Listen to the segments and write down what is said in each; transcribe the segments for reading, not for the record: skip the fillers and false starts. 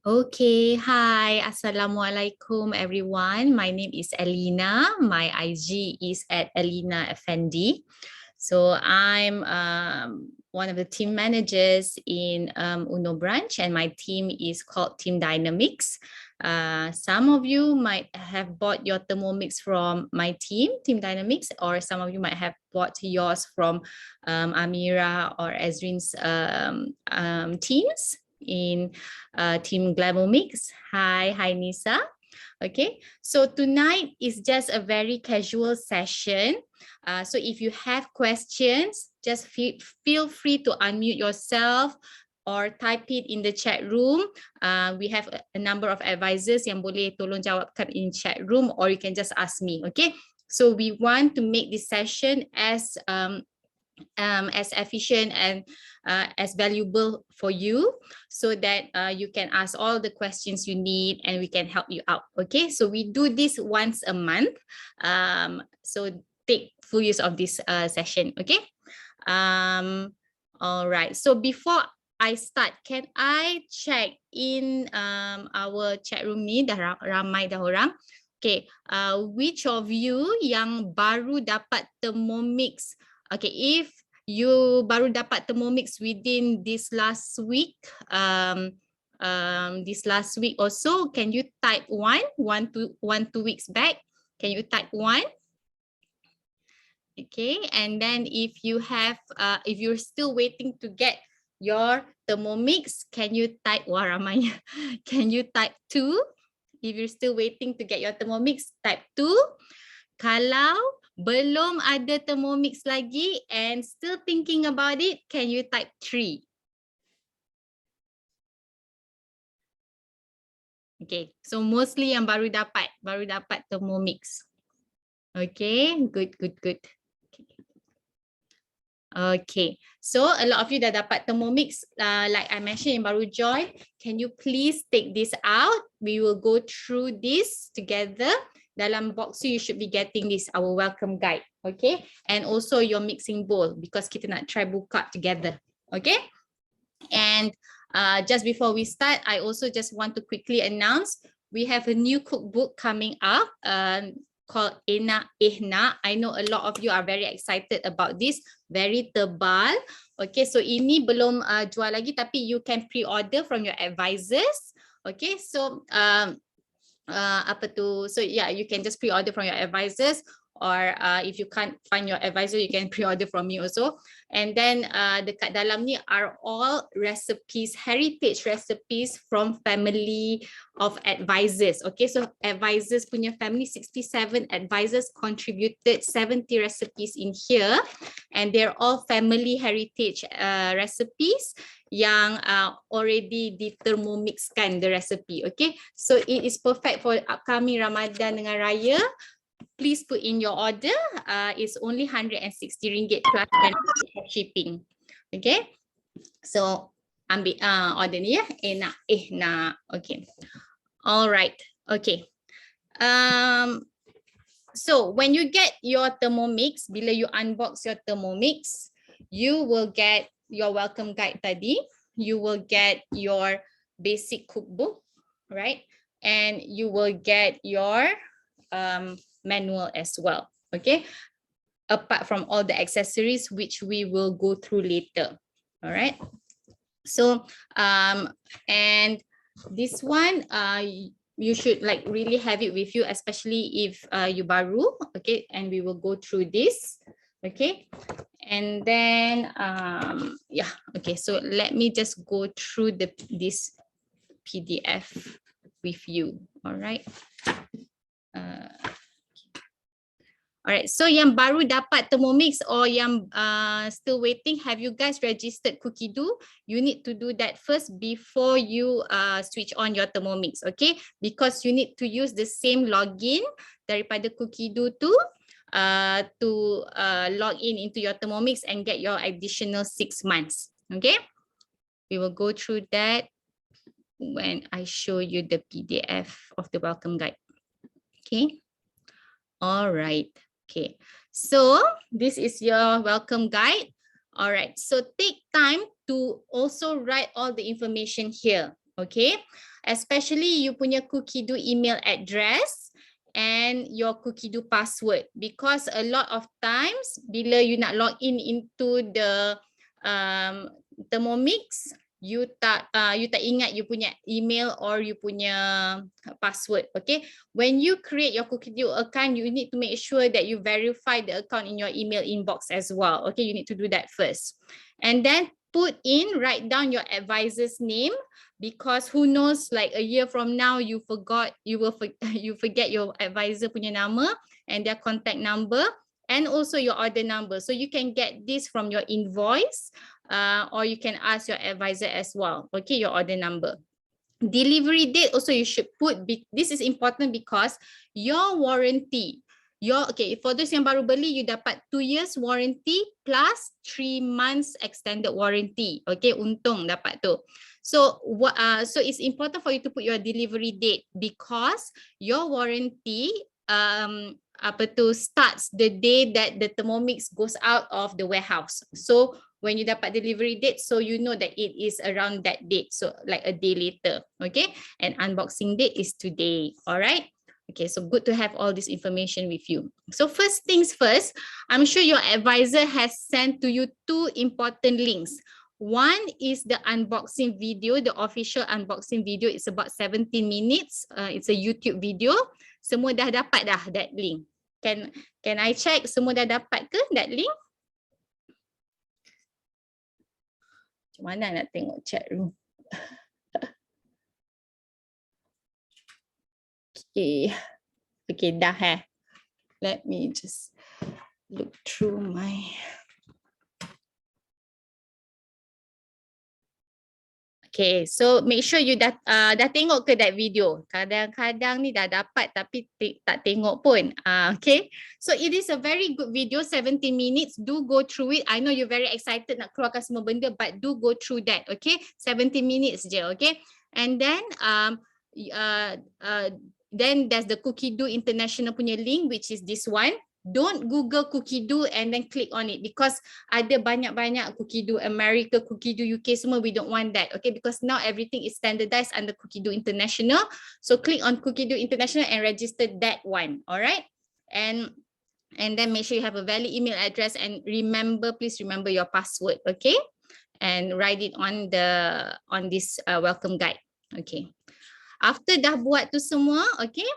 Okay, hi, Assalamualaikum everyone. My name is Elina. My IG is at Elina Effendi. So I'm one of the team managers in Uno branch, and my team is called Team Dynamics. Some of you might have bought your Thermomix from my team, Team Dynamics, or some of you might have bought yours from Amira or Ezrin's teams in Team Glamomix. Hi Nisa. Okay, so tonight is just a very casual session. So if you have questions, just feel free to unmute yourself or type it in the chat room. We have a number of advisors yang boleh tolong jawabkan in chat room, or you can just ask me. Okay, so we want to make this session as efficient and as valuable for you, so that you can ask all the questions you need and we can help you out. Okay, so we do this once a month. So take full use of this session. Okay. All right, so before I start, can I check in our chat room ni? Dah ramai dah orang. Okay, which of you yang baru dapat Thermomix? Okay, if you baru dapat Thermomix within this last week, also, can you type 2 weeks back? Can you type 1? Okay, and then if you have, if you're still waiting to get your Thermomix, can you type, wah ramainya, can you type 2? If you're still waiting to get your Thermomix, type 2. Kalau belum ada Thermomix lagi and still thinking about it, can you type 3? Okay, so mostly yang baru dapat Thermomix. Okay, good. Okay, so a lot of you dah dapat Thermomix, like I mentioned, yang baru join, can you please take this out? We will go through this together. Dalam box you should be getting this, our welcome guide, okay? And also your mixing bowl, because kita nak try buka together, okay? And just before we start, I also just want to quickly announce, we have a new cookbook coming up, called Enak Ehnak. I know a lot of you are very excited about this, very tebal. Okay, so ini belum jual lagi, tapi you can pre-order from your advisors. Okay, so so yeah, you can just pre-order from your advisors, or if you can't find your advisor, you can pre-order from me also. And then dekat dalam ni are all recipes, heritage recipes from family of advisors. Okay, so advisors punya family, 67 advisors contributed 70 recipes in here, and they're all family heritage recipes yang already di-thermomixkan the recipe. Okay, so it is perfect for upcoming Ramadan dengan Raya. Please put in your order. It's only RM160 plus shipping. Okay, so ambil order ni ya, enak ehnak. Okay, all right. Okay, so when you get your Thermomix, bila you unbox your Thermomix, you will get your welcome guide tadi, you will get your basic cookbook, right? And you will get your manual as well, okay? Apart from all the accessories which we will go through later, all right? So, and this one, you should like really have it with you, especially if you baru, okay? And we will go through this, okay? And then, yeah, okay. So let me just go through this PDF with you, all right? Alright, so yang baru dapat Thermomix or yang still waiting, have you guys registered Cookidoo? You need to do that first before you switch on your Thermomix, okay? Because you need to use the same login daripada Cookidoo to log in into your Thermomix and get your additional 6 months, okay? We will go through that when I show you the PDF of the welcome guide, okay? All right. Okay, so this is your welcome guide. All right, so take time to also write all the information here. Okay, especially you punya Cookidoo email address and your Cookidoo password, because a lot of times bila you nak log in into the Thermomix, you tak ingat you punya email or you punya password. Okay, when you create your Cookidoo account, you need to make sure that you verify the account in your email inbox as well. Okay, you need to do that first, and then write down your advisor's name, because who knows, like a year from now you forget your advisor punya nama and their contact number and also your order number. So you can get this from your invoice, or you can ask your advisor as well. Okay, your order number. Delivery date also you should put. This is important because your warranty, for those yang baru beli, you dapat 2 years warranty plus 3 months extended warranty. Okay, untung dapat tu. So it's important for you to put your delivery date, because your warranty starts the day that the Thermomix goes out of the warehouse. So when you dapat delivery date, so you know that it is around that date, so like a day later. Okay, and unboxing date is today. All right. Okay, so good to have all this information with you. So first things first, I'm sure your advisor has sent to you 2 important links. One is the unboxing video, the official unboxing video. It's about 17 minutes. It's a YouTube video. Semua dah dapat dah that link. Can I check semua dah dapat ke that link? Macam mana nak tengok chat room? Okay, dah Let me just look through my... Okay, so make sure you dah tengok ke that video. Kadang-kadang ni dah dapat tapi tak tengok pun. Okay, so it is a very good video, 17 minutes. Do go through it. I know you're very excited nak keluarkan semua benda, but do go through that. Okay, 17 minutes je. Okay, and then then there's the Cookidoo International punya link, which is this one. Don't Google Cookidoo and then click on it, because ada banyak-banyak Cookidoo America, Cookidoo UK semua. We don't want that, okay? Because now everything is standardized under Cookidoo International. So click on Cookidoo International and register that one, all right? And then make sure you have a valid email address, and please remember your password, okay? And write it on this welcome guide, okay? After dah buat tu semua, okay?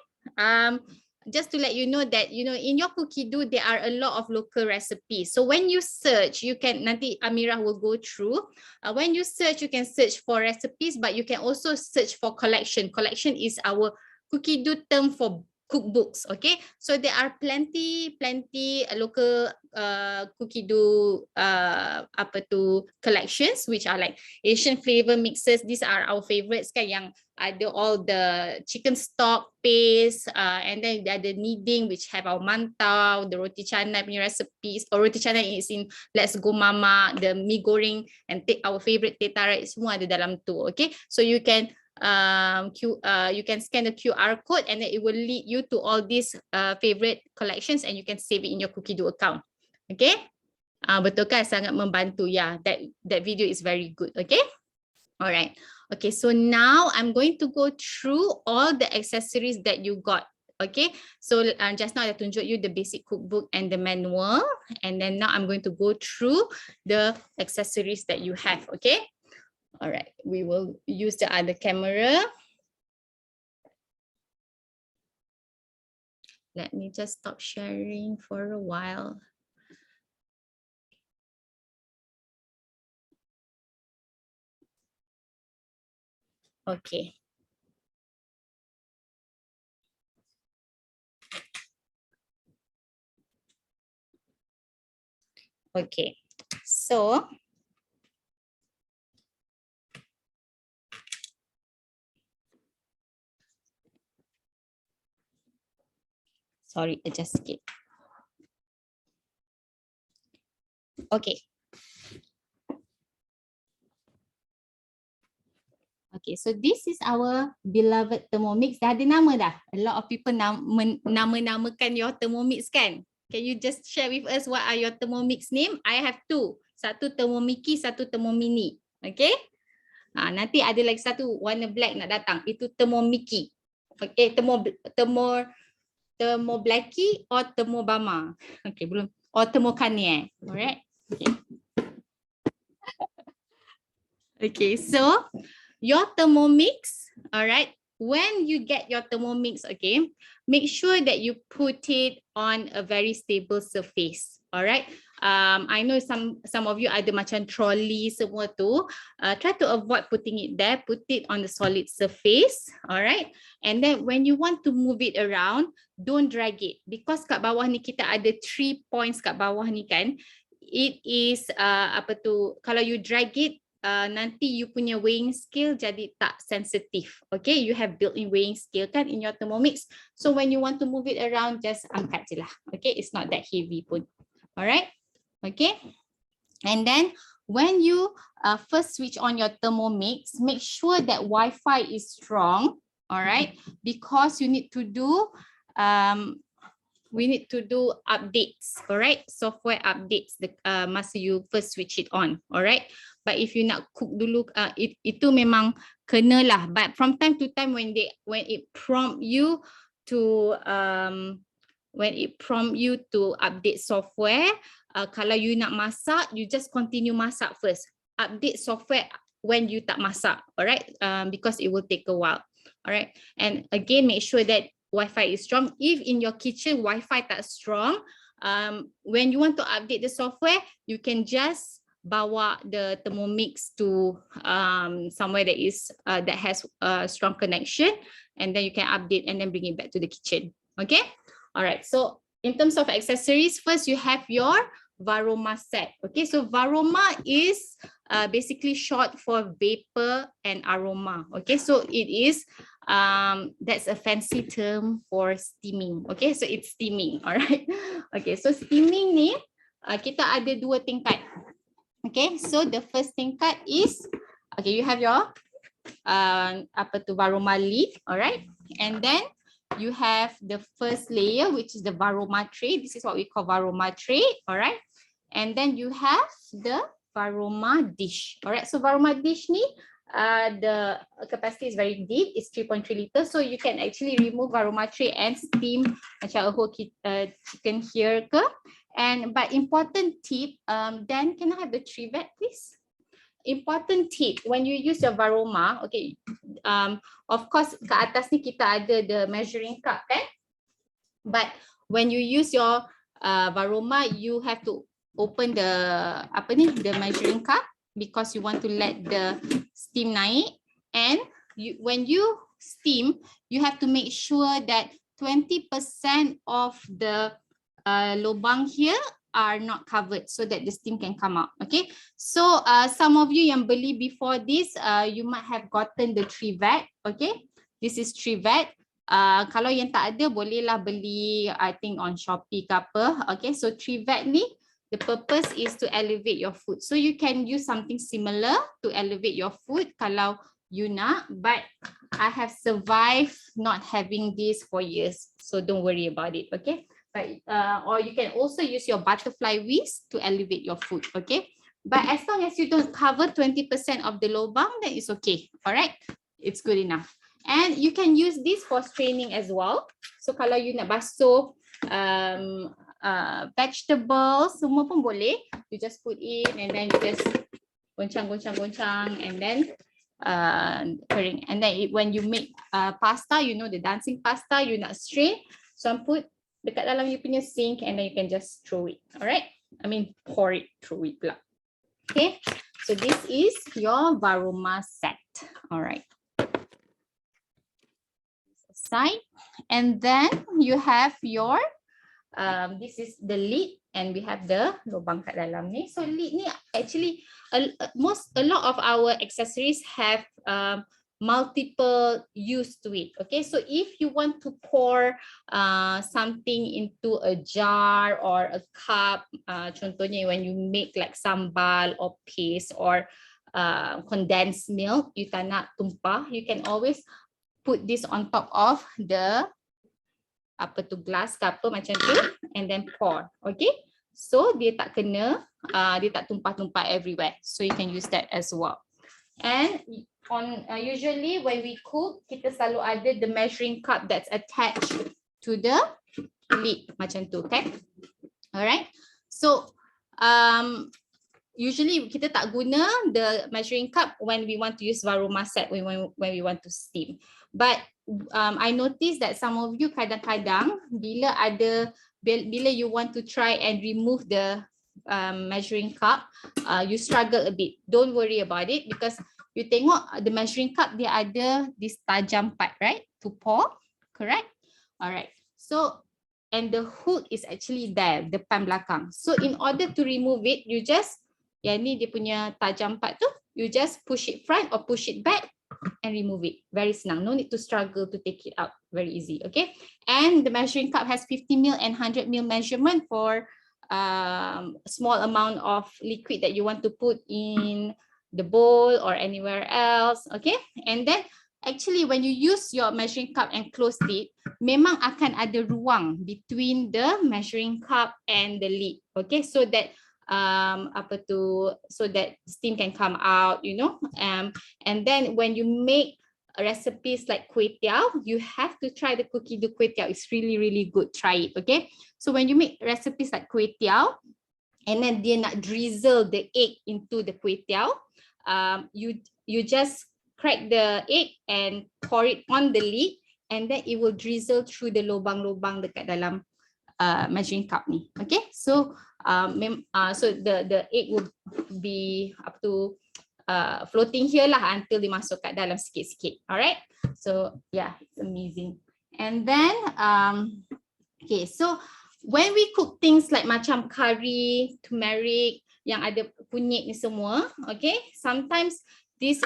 Just to let you know that, in your Cookidoo, there are a lot of local recipes. So when you search, you can, nanti Amirah will go through. When you search, you can search for recipes, but you can also search for collection. Collection is our Cookidoo term for cookbooks, okay? So there are plenty local Cookidoo collections, which are like Asian flavor mixes. These are our favorites kan, yang ada all the chicken stock paste, and then ada kneading, which have our mantau, the roti canai punya recipes, or roti canai is in Let's Go Mama, the mi goreng, and our favorite teh tarik, semua ada dalam tu, okay? So you can you can scan the QR code, and then it will lead you to all these favorite collections, and you can save it in your Cookidoo account. Okay, betul kan, sangat membantu. Yeah, that video is very good. Okay, all right. Okay, so now I'm going to go through all the accessories that you got. Okay, so just now I tunjuk you the basic cookbook and the manual, and then now I'm going to go through the accessories that you have. Okay. All right, we will use the other camera. Let me just stop sharing for a while. Okay. Okay, so sorry, adjust sikit. Okay. Okay, so this is our beloved Thermomix. Dah ada nama dah. A lot of people nama-namakan your Thermomix kan? Can you just share with us what are your Thermomix name? I have 2. Satu Thermomiki, satu Thermomini. Okay? Nanti ada lagi satu warna black nak datang. Itu Thermomix. Okay, Thermoblacky or Thermobama. Okay, belum. Or Thermokanye. Alright. Okay. Okay, so your Thermomix, alright. When you get your Thermomix, okay, make sure that you put it on a very stable surface. Alright. I know some of you ada macam trolley semua tu. Try to avoid putting it there. Put it on the solid surface. Alright. And then when you want to move it around, don't drag it. Because kat bawah ni kita ada 3 points kat bawah ni kan. It is, kalau you drag it, nanti you punya weighing scale jadi tak sensitif. Okay, you have built-in weighing scale kan in your Thermomix. So when you want to move it around, just angkat je lah. Okay, it's not that heavy pun. Alright, okay. And then when you first switch on your Thermomix, make sure that Wi-Fi is strong. Alright, because you need to do we need to do updates, alright, software updates masa you first switch it on, alright. But if you nak cook dulu, itu memang kena lah. But from time to time when it prompt you to update software, kalau you nak masak, you just continue masak first. Update software when you tak masak, alright, because it will take a while, alright. And again, make sure that Wi-Fi is strong. If in your kitchen Wi-Fi tak strong, when you want to update the software, you can just bawa the Thermomix to somewhere that has a strong connection, and then you can update and then bring it back to the kitchen. Okay. All right. So in terms of accessories, first you have your Varoma set. Okay. So Varoma is basically short for vapor and aroma. Okay. So it is that's a fancy term for steaming. Okay, so it's steaming. All right. Okay, so steaming ni kita ada 2 tingkat. Okay, so the first tingkat is, okay, you have your Varoma lid, all right, and then you have the first layer, which is the Varoma tray. This is what we call Varoma tray, all right, and then you have the Varoma dish. All right, so Varoma dish ni the capacity is very deep, it's 3.3 liters, so you can actually remove Varoma tray and steam macam a whole chicken here ke. And but important tip, Dan, can I have the trivet please? Important tip, when you use your Varoma, okay, of course ke atas ni kita ada the measuring cup kan, but when you use your Varoma, you have to open the measuring cup, because you want to let the steam naik, and when you steam, you have to make sure that 20% of the lubang here are not covered so that the steam can come out. Okay, so some of you yang beli before this, you might have gotten the trivet. Okay, this is trivet. Kalau yang tak ada, bolehlah beli, I think on Shopee ke apa. Okay, so trivet ni, the purpose is to elevate your food. So you can use something similar to elevate your food kalau you nak, but I have survived not having this for years, so don't worry about it. Okay, but or you can also use your butterfly whisk to elevate your food. Okay, but as long as you don't cover 20% of the lubang, then it's okay. All right, it's good enough. And you can use this for straining as well. So kalau you nak basuh vegetables, semua pun boleh. You just put in and then you just goncang, and then kering. And then when you make pasta, you know, the dancing pasta, you nak strain, so put dekat dalam you punya sink, and then you can just throw it. All right, I mean pour it, throw it pula. Okay, so this is your Varoma set. All right, side, and then you have your this is the lid, and we have the lubang kat dalam ni. So lid ni actually a lot of our accessories have multiple use to it. Okay, so if you want to pour something into a jar or a cup, contohnya when you make like sambal or paste or condensed milk, you tak nak tumpah, you can always put this on top of the glass ke apa macam tu, and then pour. Okay, so dia tak kena, dia tak tumpah-tumpah everywhere, so you can use that as well. And on usually when we cook, kita selalu ada the measuring cup that's attached to the lid macam tu, okay? Alright. So usually kita tak guna the measuring cup when we want to use masak, when we want to steam. But I noticed that some of you kadang-kadang bila you want to try and remove the measuring cup, you struggle a bit. Don't worry about it because you tengok the measuring cup dia ada this tajam part, right? To pour, correct? Alright. So and the hook is actually there, depan belakang. So in order to remove it, you just yang ni dia punya tajam part tu, you just push it front or push it back and remove it. Very senang. No need to struggle to take it out. Very easy. Okay. And the measuring cup has 50 ml and 100 ml measurement for small amount of liquid that you want to put in the bowl or anywhere else. Okay. And then actually when you use your measuring cup and close it, memang akan ada ruang between the measuring cup and the lid. Okay. So that so that steam can come out, you know. And then when you make recipes like kway teow, you have to try the cookie dough kway teow. It's really, really good. Try it, okay? So when you make recipes like kway teow, and then dia nak drizzle the egg into the kway teow, you just crack the egg and pour it on the lid, and then it will drizzle through the lubang-lubang dekat dalam measuring cup ni. Okay, so so the egg will be floating here lah until dimasuk kat dalam sikit-sikit. Alright, so yeah, it's amazing. And then okay, so when we cook things like macam curry, turmeric yang ada kunyit ni semua, okay, sometimes this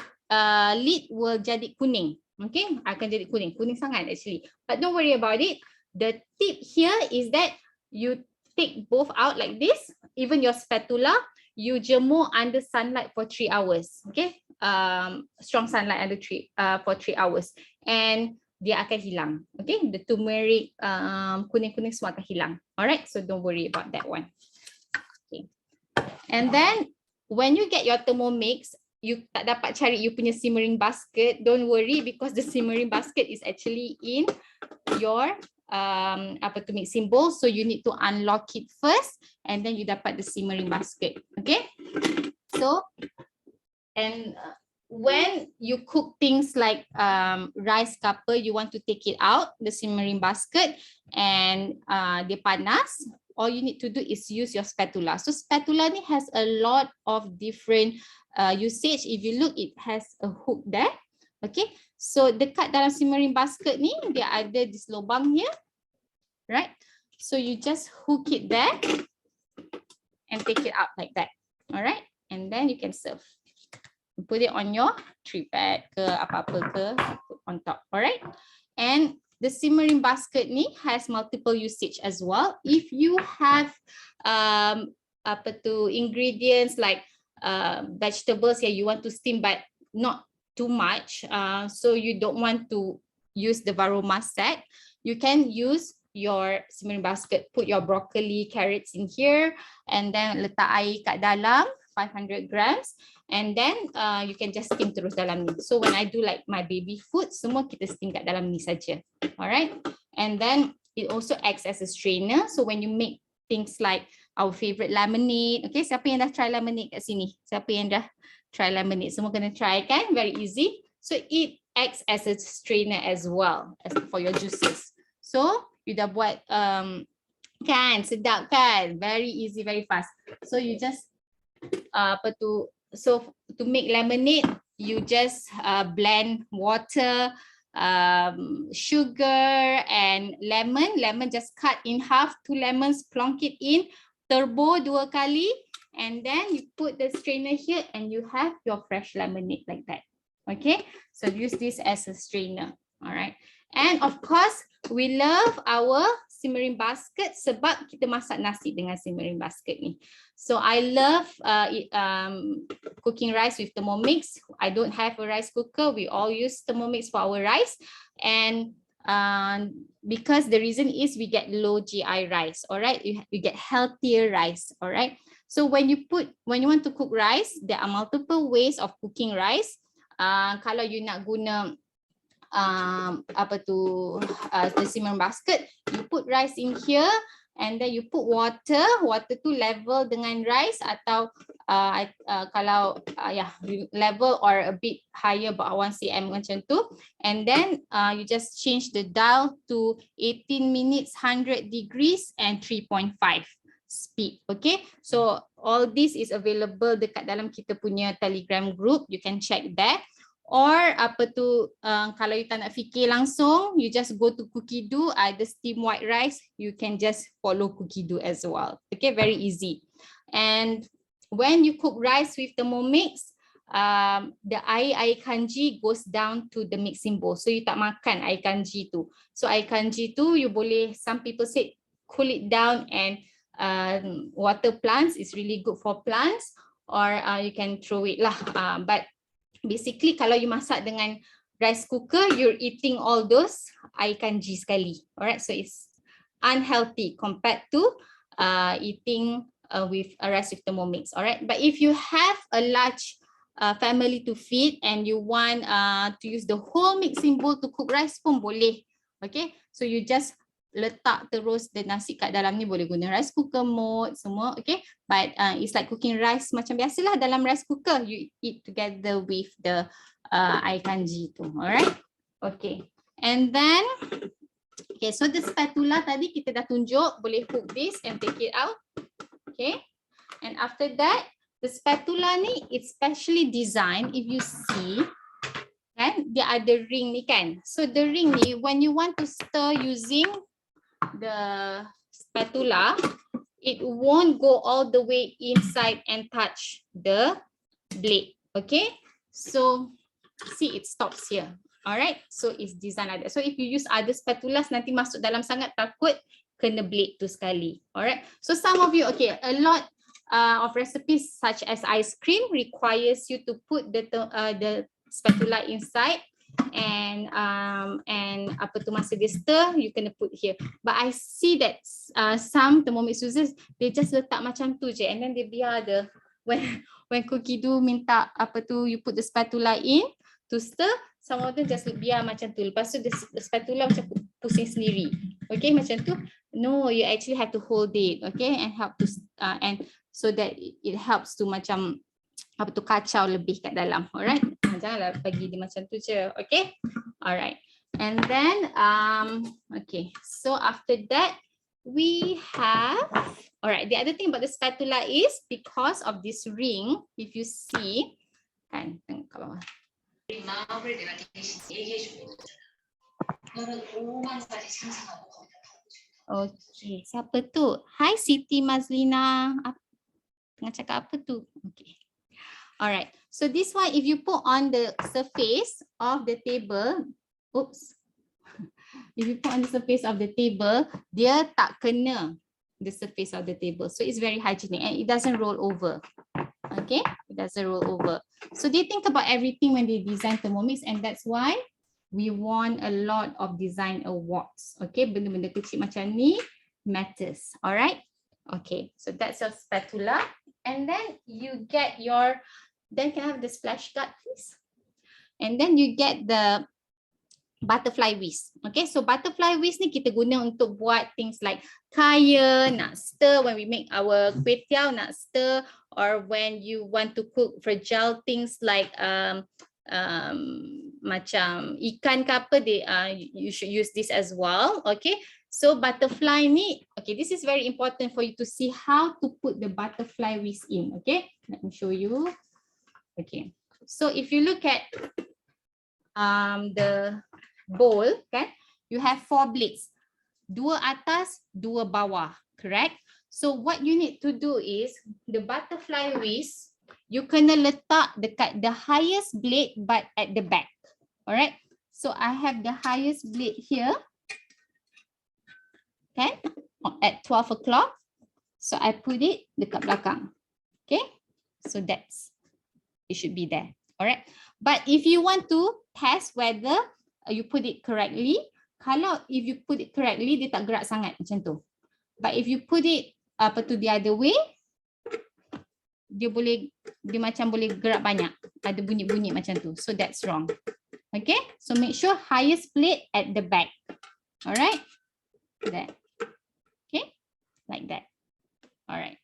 lid will jadi kuning. Okay, akan jadi kuning sangat actually, but don't worry about it. The tip here is that you take both out like this, even your spatula, you jemur under sunlight for 3 hours. Okay, strong sunlight under for 3 hours, and dia akan hilang. Okay, the turmeric, kuning-kuning semua akan hilang. Alright, so don't worry about that one. Okay, and then when you get your Thermomix, you tak dapat cari you punya simmering basket. Don't worry because the simmering basket is actually in your mixing bowl, so you need to unlock it first and then you dapat the simmering basket. Okay, so and when you cook things like rice cooker, you want to take it out the simmering basket and dia panas, all you need to do is use your spatula. So spatula ni has a lot of different usage. If you look, it has a hook there. Okay, so dekat dalam simmering basket ni dia ada this lubang here, right? So you just hook it there and take it out like that. All right, and then you can serve. Put it on your tray pad ke apa-apa ke, put on top. All right, and the simmering basket ni has multiple usage as well. If you have ingredients like vegetables that you want to steam but not too much, so you don't want to use the masak, you can use your simmering basket. Put your broccoli, carrots in here, and then letak air kat dalam 500 grams, and then you can just steam terus dalam ni. So when I do like my baby food, semua kita steam kat dalam ni saja. Alright, and then it also acts as a strainer. So when you make things like our favorite lemonade, okay, siapa yang dah try lemonade kat sini? Siapa yang dah try lemonade? Semua kena try kan? Very easy. So it acts as a strainer as well as for your juices. So you dah buat kan, sedap kan? Very easy, very fast. So you just so to make lemonade, you just blend water, sugar and lemon just cut in half, 2 lemons, plonk it in, turbo 2 kali, and then you put the strainer here and you have your fresh lemonade like that. Okay, so use this as a strainer. All right, and of course we love our simmering basket sebab kita masak nasi dengan simmering basket ni. So I love cooking rice with Thermomix. I don't have a rice cooker. We all use Thermomix for our rice, and because the reason is we get low GI rice. All right, you get healthier rice. All right. So when you want to cook rice, there are multiple ways of cooking rice. kalau you nak guna the simmering basket, you put rice in here and then you put water tu level dengan rice atau kalau level or a bit higher about 1 cm macam tu, and then you just change the dial to 18 minutes 100 degrees and 3.5 speed. Okay, so all this is available dekat dalam kita punya Telegram group, you can check there. Or kalau you tak nak fikir langsung, you just go to Cookidoo, ada steam white rice, you can just follow Cookidoo as well. Okay, very easy. And when you cook rice with Thermomix, the air kanji goes down to the mixing bowl. So you tak makan air kanji tu. So air kanji tu you boleh, some people say cool it down and water plants is really good for plants, or you can throw it lah. But basically kalau you masak dengan rice cooker, you're eating all those air kanji sekali. Alright, so it's unhealthy compared to eating with a rice with Thermomix. Alright, but if you have a large family to feed and you want to use the whole mixing bowl to cook rice pun boleh. Okay, so you just letak terus the nasi kat dalam ni, boleh guna rice cooker mode semua. Okay, but it's like cooking rice macam biasalah dalam rice cooker, you eat together with the air kanji tu. Alright, okay, and then okay, so the spatula tadi kita dah tunjuk, boleh hook this and take it out. Okay, and after that the spatula ni it's specially designed, if you see kan, dia ada ring ni kan. So the ring ni when you want to stir using the spatula, it won't go all the way inside and touch the blade. Okay, so see it stops here. Alright, so it's designed like that. So if you use other spatulas, nanti masuk dalam sangat, takut kena blade tu sekali. Alright, so some of you, okay, a lot of recipes such as ice cream requires you to put the spatula inside, and masa dia stir, you kena put here. But I see that some Thermomix users, they just letak macam tu je, and then they biar the when Cookidoo minta you put the spatula in to stir, some of them just biar macam tu. Lepas tu the spatula macam pusing sendiri. Okay, macam tu. No, you actually have to hold it, okay, and help to and so that it helps to macam kacau lebih kat dalam. Alright, janganlah bagi dia macam tu je. Okay, alright, and then okay, so after that we have, alright, the other thing about the spatula is because of this ring, if you see kan, tengok kat bawah. Okay, siapa tu? Hi Siti Mazlina, tengah cakap apa tu? Okay. Alright, so this one if you put on the surface of the table, oops, if you put on the surface of the table, dia tak kena the surface of the table, so it's very hygienic and it doesn't roll over. Okay, it doesn't roll over. So they think about everything when they design Thermomix, and that's why we won a lot of design awards. Okay, benda-benda kecil macam ni matters. Alright, okay, so that's your spatula, and then you get your, then can I have the splash guard please? And then you get the butterfly whisk. Okay, so butterfly whisk ni kita guna untuk buat things like kaya, nak stir when we make our kway teow, nak stir, or when you want to cook fragile things like macam ikan ke apa, you should use this as well. Okay, so butterfly ni, okay, this is very important for you to see how to put the butterfly whisk in. Okay, let me show you. Okay, so if you look at the bowl, kan, you have 4 blades, 2 atas, 2 bawah, correct? So what you need to do is the butterfly whisk, you kena letak dekat the highest blade but at the back. Alright, so I have the highest blade here, okay, at 12 o'clock. So I put it dekat belakang. Okay, so that's, it should be there. Alright, but if you want to test whether you put it correctly, if you put it correctly, dia tak gerak sangat macam tu. But if you put it the other way, dia macam boleh gerak banyak. ada bunyi-bunyi macam tu. So that's wrong. Okay, so make sure highest plate at the back. All right, that. Okay, like that. All right.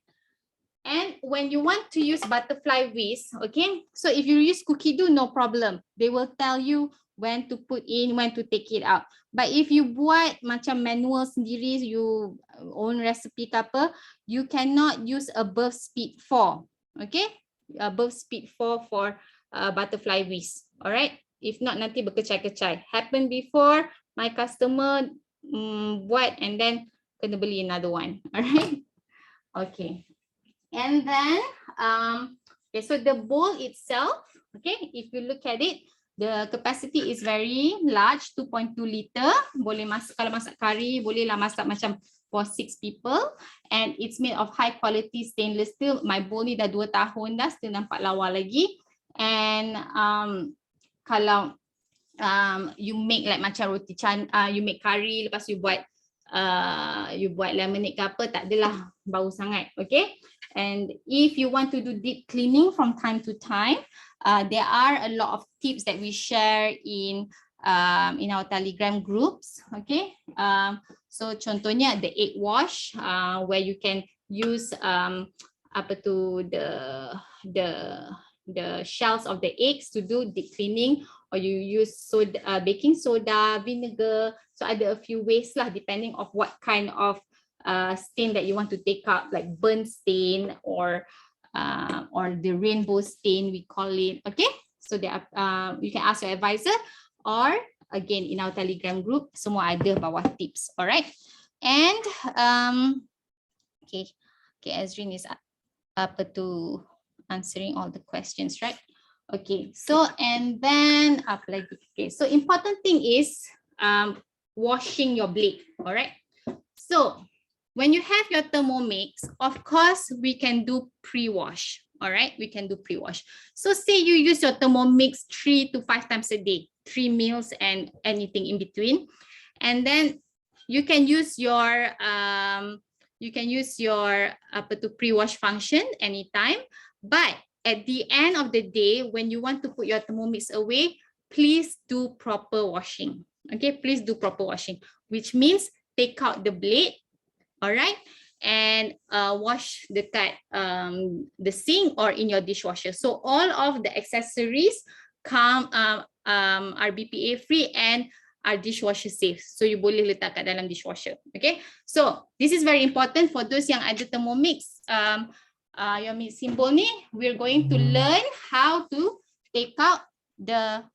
And when you want to use butterfly whisk, okay, so if you use cookie dough, no problem. They will tell you when to put in, when to take it out. But if you buat macam manual sendiri, you own recipe ke apa, you cannot use above speed 4. Okay, above speed 4 for butterfly whisk. All right, if not nanti berkecai-kecai. Happened before, my customer buat and then kena beli another one. All right, okay. And then, okay, so the bowl itself, okay, if you look at it, the capacity is very large, 2.2 liter. Boleh masak, kalau masak kari, bolehlah masak macam for 6 people. And it's made of high quality stainless steel. My bowl ni dah 2 tahun dah, still nampak lawa lagi. And kalau you make like macam roti you make curry, lepas you buat lemonade ke apa, tak adalah bau sangat, okay? And if you want to do deep cleaning from time to time, there are a lot of tips that we share in our Telegram groups, okay? So contohnya the egg wash, where you can use the shells of the eggs to do deep cleaning, or you use soda, baking soda, vinegar. So ada a few ways lah, depending of what kind of stain that you want to take out, like burnt stain or the rainbow stain we call it. Okay, so there are, you can ask your advisor, or again in our Telegram group, semua ada bawah tips. All right, and okay, Azrin is answering all the questions, right? Okay, so and then apa lagi? Okay, so important thing is washing your blade. All right, so when you have your Thermomix, of course, we can do pre-wash. All right, we can do pre-wash. So say you use your Thermomix 3 to 5 times a day, 3 meals and anything in between. And then you can use your pre-wash function anytime. But at the end of the day, when you want to put your Thermomix away, please do proper washing. Okay, please do proper washing, which means take out the blade. All right, and wash the sink or in your dishwasher. So all of the accessories are BPA free and are dishwasher safe. So you boleh letak kat dalam dishwasher. Okay, so this is very important for those yang ada Thermomix. Your mixing bowl ni, we're going to learn how to take out the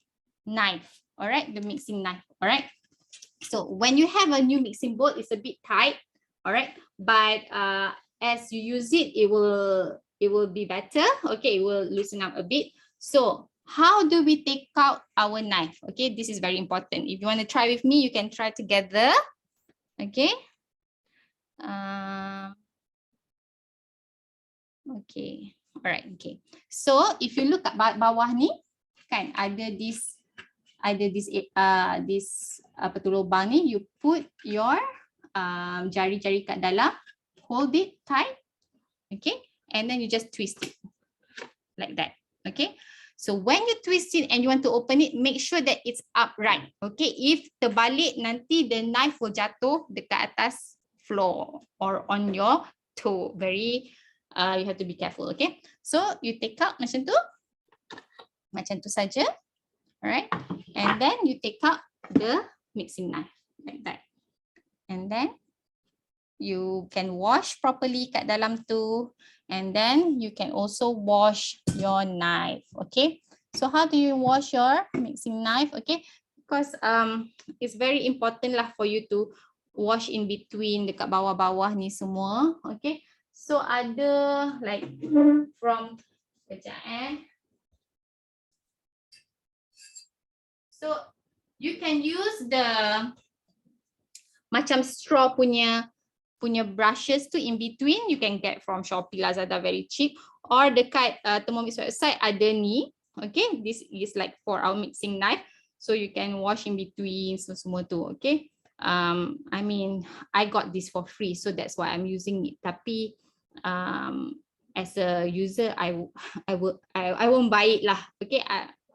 knife. All right, the mixing knife. All right, so when you have a new mixing bowl, it's a bit tight. All right, but as you use it, it will be better. Okay, it will loosen up a bit. So how do we take out our knife? Okay, this is very important. If you want to try with me, you can try together. Okay. Okay. All right. Okay. So if you look at bawah ni, kan ada this apa tu lubang ni. You put your jari-jari kat dalam, hold it tight, okay, and then you just twist it like that. Okay, so when you twist it and you want to open it, make sure that it's upright. Okay, if terbalik, nanti the knife will jatuh dekat atas floor or on your toe. Very you have to be careful. Okay, so you take out macam tu saja. Alright, and then you take out the mixing knife like that. And then you can wash properly kat dalam tu. And then you can also wash your knife. Okay. So how do you wash your mixing knife? Okay. Because it's very important lah for you to wash in between dekat bawah-bawah ni semua. Okay. So ada like from so you can use the macam straw punya brushes tu in between, you can get from Shopee, Lazada, very cheap, or dekat Thermomix website ada ni. Okay, this is like for our mixing knife, so you can wash in between semua tu. Okay, I mean I got this for free, so that's why I'm using it. Tapi as a user, I won't buy it lah. Okay,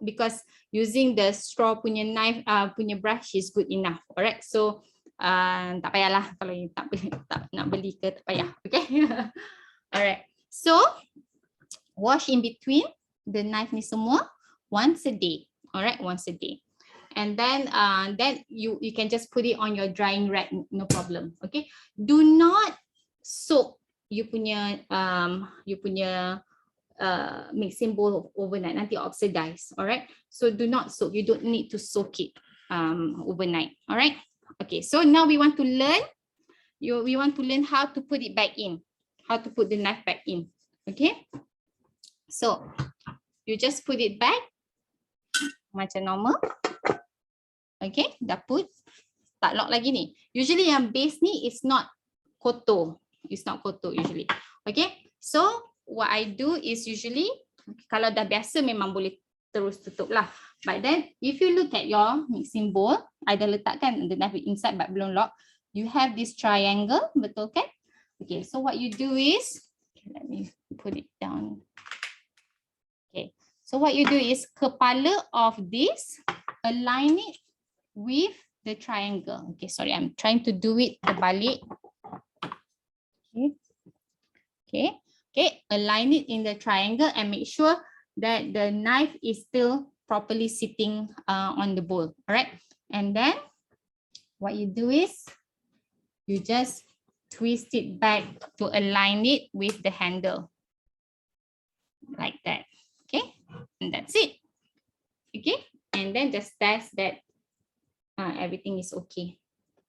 because using the straw punya knife, punya brush is good enough. Alright, so tak payahlah kalau you tak nak beli ke, tak payah. Okay. Alright, so wash in between the knife ni semua once a day. Alright, once a day. And then you can just put it on your drying rack, no problem. Okay, do not soak you punya mixing bowl overnight, nanti oxidize. Alright, so do not soak. You don't need to soak it overnight. Alright, okay, so now we want to learn how to put it back in, how to put the knife back in. Okay, so you just put it back macam normal. Okay, dah put, tak lock lagi ni. Usually yang base ni is not kotor. It's not kotor usually. Okay, so what I do is usually, kalau dah biasa memang boleh terus tutup lah. But then if you look at your mixing bowl, I dah letakkan the knife inside but belum lock. You have this triangle, betul kan? Okay, so what you do is, let me put it down. Okay, so what you do is kepala of this, align it with the triangle. Okay, sorry, I'm trying to do it terbalik. Okay, align it in the triangle and make sure that the knife is still properly sitting on the bowl. All right, and then what you do is you just twist it back to align it with the handle like that. Okay, and that's it. Okay, and then just test that everything is okay.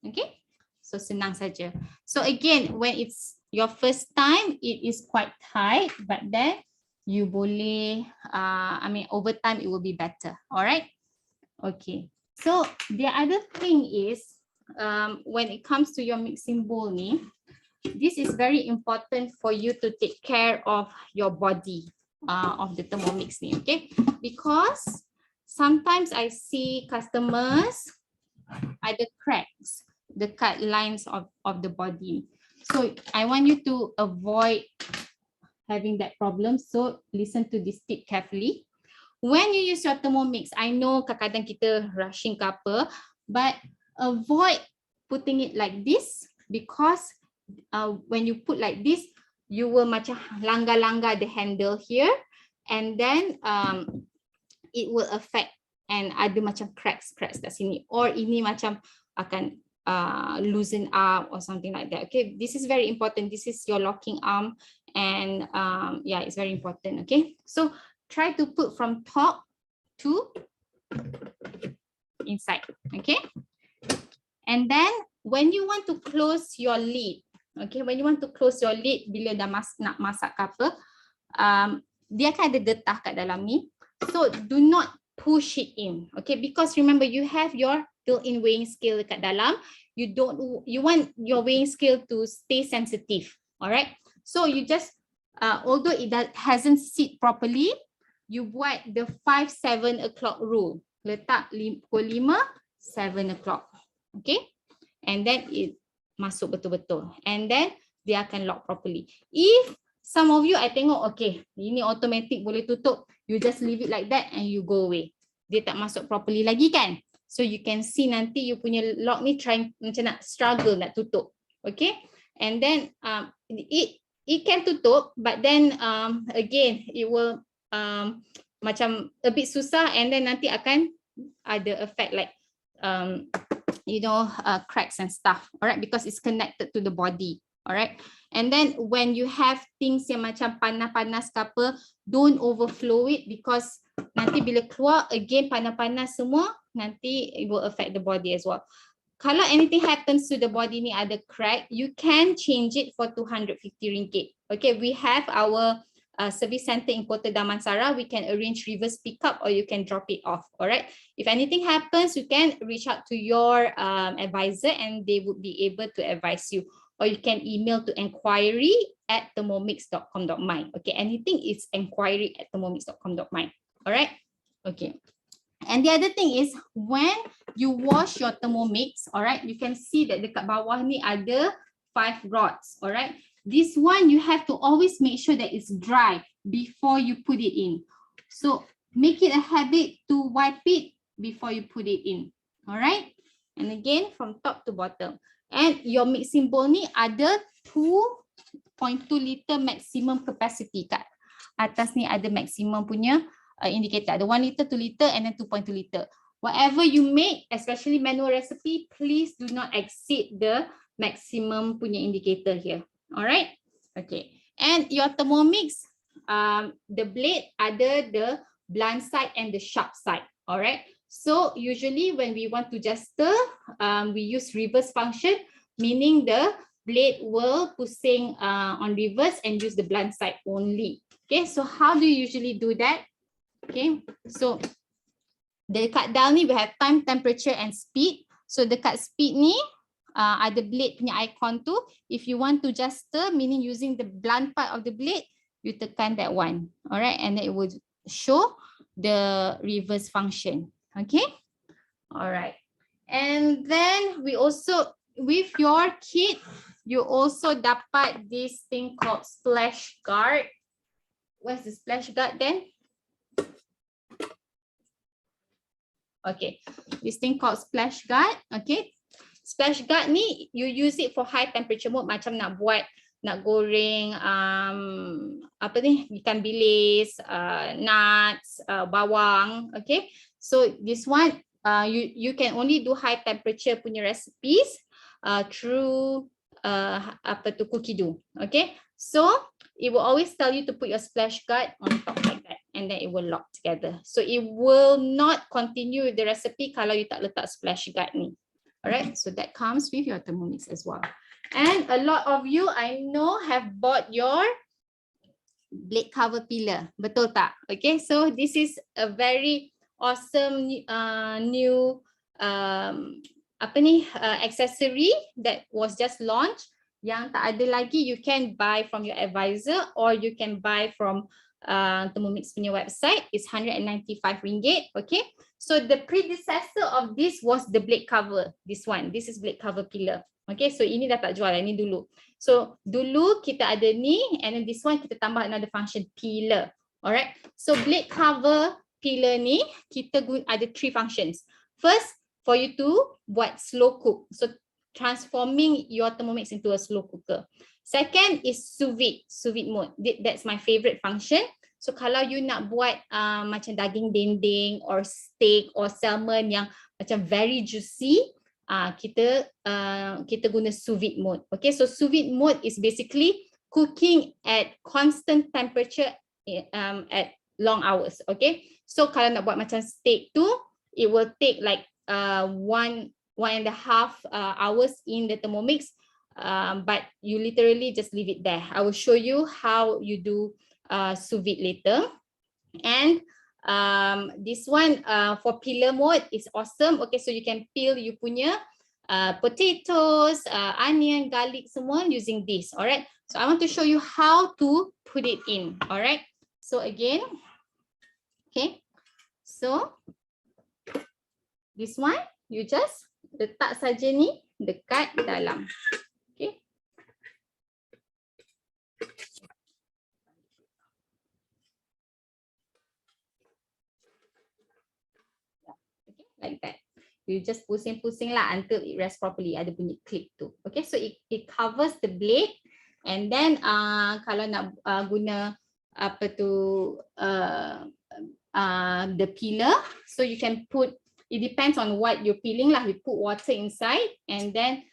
Okay, so senang saja. So again, when it's your first time, it is quite tight, but then you boleh, over time it will be better. All right. Okay. So the other thing is, when it comes to your mixing bowl ni, this is very important for you to take care of your body of the Thermomix ni. Okay, because sometimes I see customers ada cracks, the cut lines of the body. So I want you to avoid having that problem. So listen to this tip carefully. When you use your Thermomix, I know kadang-kadang kita rushing ke apa, but avoid putting it like this, because when you put like this, you will macam langgar-langgar the handle here, and then it will affect, and ada macam cracks kat sini, or ini macam akan loosen up or something like that. Okay, this is very important. This is your locking arm, and yeah, it's very important. Okay, so try to put from top to inside. Okay, and then when you want to close your lid, okay, when you want to close your lid bila dah nak masak ke apa, dia akan ada getah kat dalam ni, so do not push it in. Okay, because remember you have your built-in weighing scale kat dalam. You want your weighing scale to stay sensitive. All right, so you just although it hasn't sit properly, you buat the 5-7 o'clock rule. Letak pukul 5, 7 o'clock. Okay, and then it masuk betul-betul, and then dia akan lock properly. If some of you, I tengok, okay, ini automatic boleh tutup, you just leave it like that and you go away. Dia tak masuk properly lagi kan? So you can see nanti you punya lock ni trying macam nak struggle nak tutup. Okay, and then it can tutup, but then again it will macam a bit susah, and then nanti akan ada effect like cracks and stuff. Alright, because it's connected to the body. Alright, and then when you have things yang macam panas-panas ke apa, don't overflow it, because nanti bila keluar again panas-panas semua, nanti it will affect the body as well. Kalau anything happens to the body ni ada crack, you can change it for 250 ringgit. Okay, we have our service center in Kota Damansara. We can arrange reverse pickup, or you can drop it off. All right, if anything happens, you can reach out to your advisor and they would be able to advise you, or you can email to enquiry@thermomix.com.my. Okay, anything is enquiry@thermomix.com.my. All right, okay. And the other thing is, when you wash your Thermomix, all right, you can see that dekat bawah ni ada 5 rods. All right, This one, you have to always make sure that it's dry before you put it in. So make it a habit to wipe it before you put it in. All right. And again, from top to bottom. And your mixing bowl ni ada 2.2 liter maximum capacity. Kat atas ni ada maximum punya indicator. Ada 1 liter, 2 liter and then 2.2 liter. Whatever you make, especially manual recipe, please do not exceed the maximum punya indicator here. Alright? Okay. And your Thermomix, the blade ada the blunt side and the sharp side. Alright? So usually when we want to just stir, we use reverse function, meaning the blade will pusing on reverse and use the blunt side only. Okay, so how do you usually do that? Okay, so dekat dial ni we have time, temperature and speed. So dekat speed ni ada blade punya icon tu. If you want to just stir, meaning using the blunt part of the blade, you tekan that one. Alright, and then it will show the reverse function. Okay, alright. And then we also, with your kit, you also dapat this thing called splash guard. What's the splash guard then? Okay, this thing called splash guard. Okay, splash guard ni you use it for high temperature mode, macam nak buat, nak goreng apa ni, ikan bilis, nuts, bawang. Okay, so this one you can only do high temperature punya recipes through apa tu, Cookbook. Okay, so it will always tell you to put your splash guard on top like that, and then it will lock together. So it will not continue with the recipe kalau you tak letak splash guard ni. Alright, so that comes with your Thermomix as well. And a lot of you I know have bought your blade cover peeler. Betul tak? Okay, so this is a very awesome new apa ni, accessory that was just launched. Yang tak ada lagi, you can buy from your advisor or you can buy from Thermomix punya website. It's RM195. Okay, so the predecessor of this was the blade cover. This one, this is blade cover peeler. Okay, so ini dah tak jual, ini dulu. So dulu kita ada ni, and then this one kita tambah another function, peeler. Alright, so blade cover peeler ni kita ada 3 functions. First, for you to buat slow cook, so transforming your Thermomix into a slow cooker. Second is sous vide mode. That's my favorite function. So kalau you nak buat macam daging dendeng or steak or salmon yang macam very juicy, kita guna sous vide mode. Okay, so sous vide mode is basically cooking at constant temperature at long hours. Okay, so kalau nak buat macam steak tu, it will take like 1.5 hours in the Thermomix, but you literally just leave it there. I will show you how you do sous vide later. And this one for peeler mode is awesome. Okay, so you can peel you punya potatoes, onion, garlic semua using this. Alright, so I want to show you how to put it in. Alright, so again, okay, so this one you just letak saja ni dekat dalam. Okay, like that. You just pusing-pusing lah until it rests properly. Ada bunyi click tu. Okay, so it covers the blade, and then kalau nak guna apa tu the peeler, so you can put, it depends on what you're peeling lah. You put water inside, and then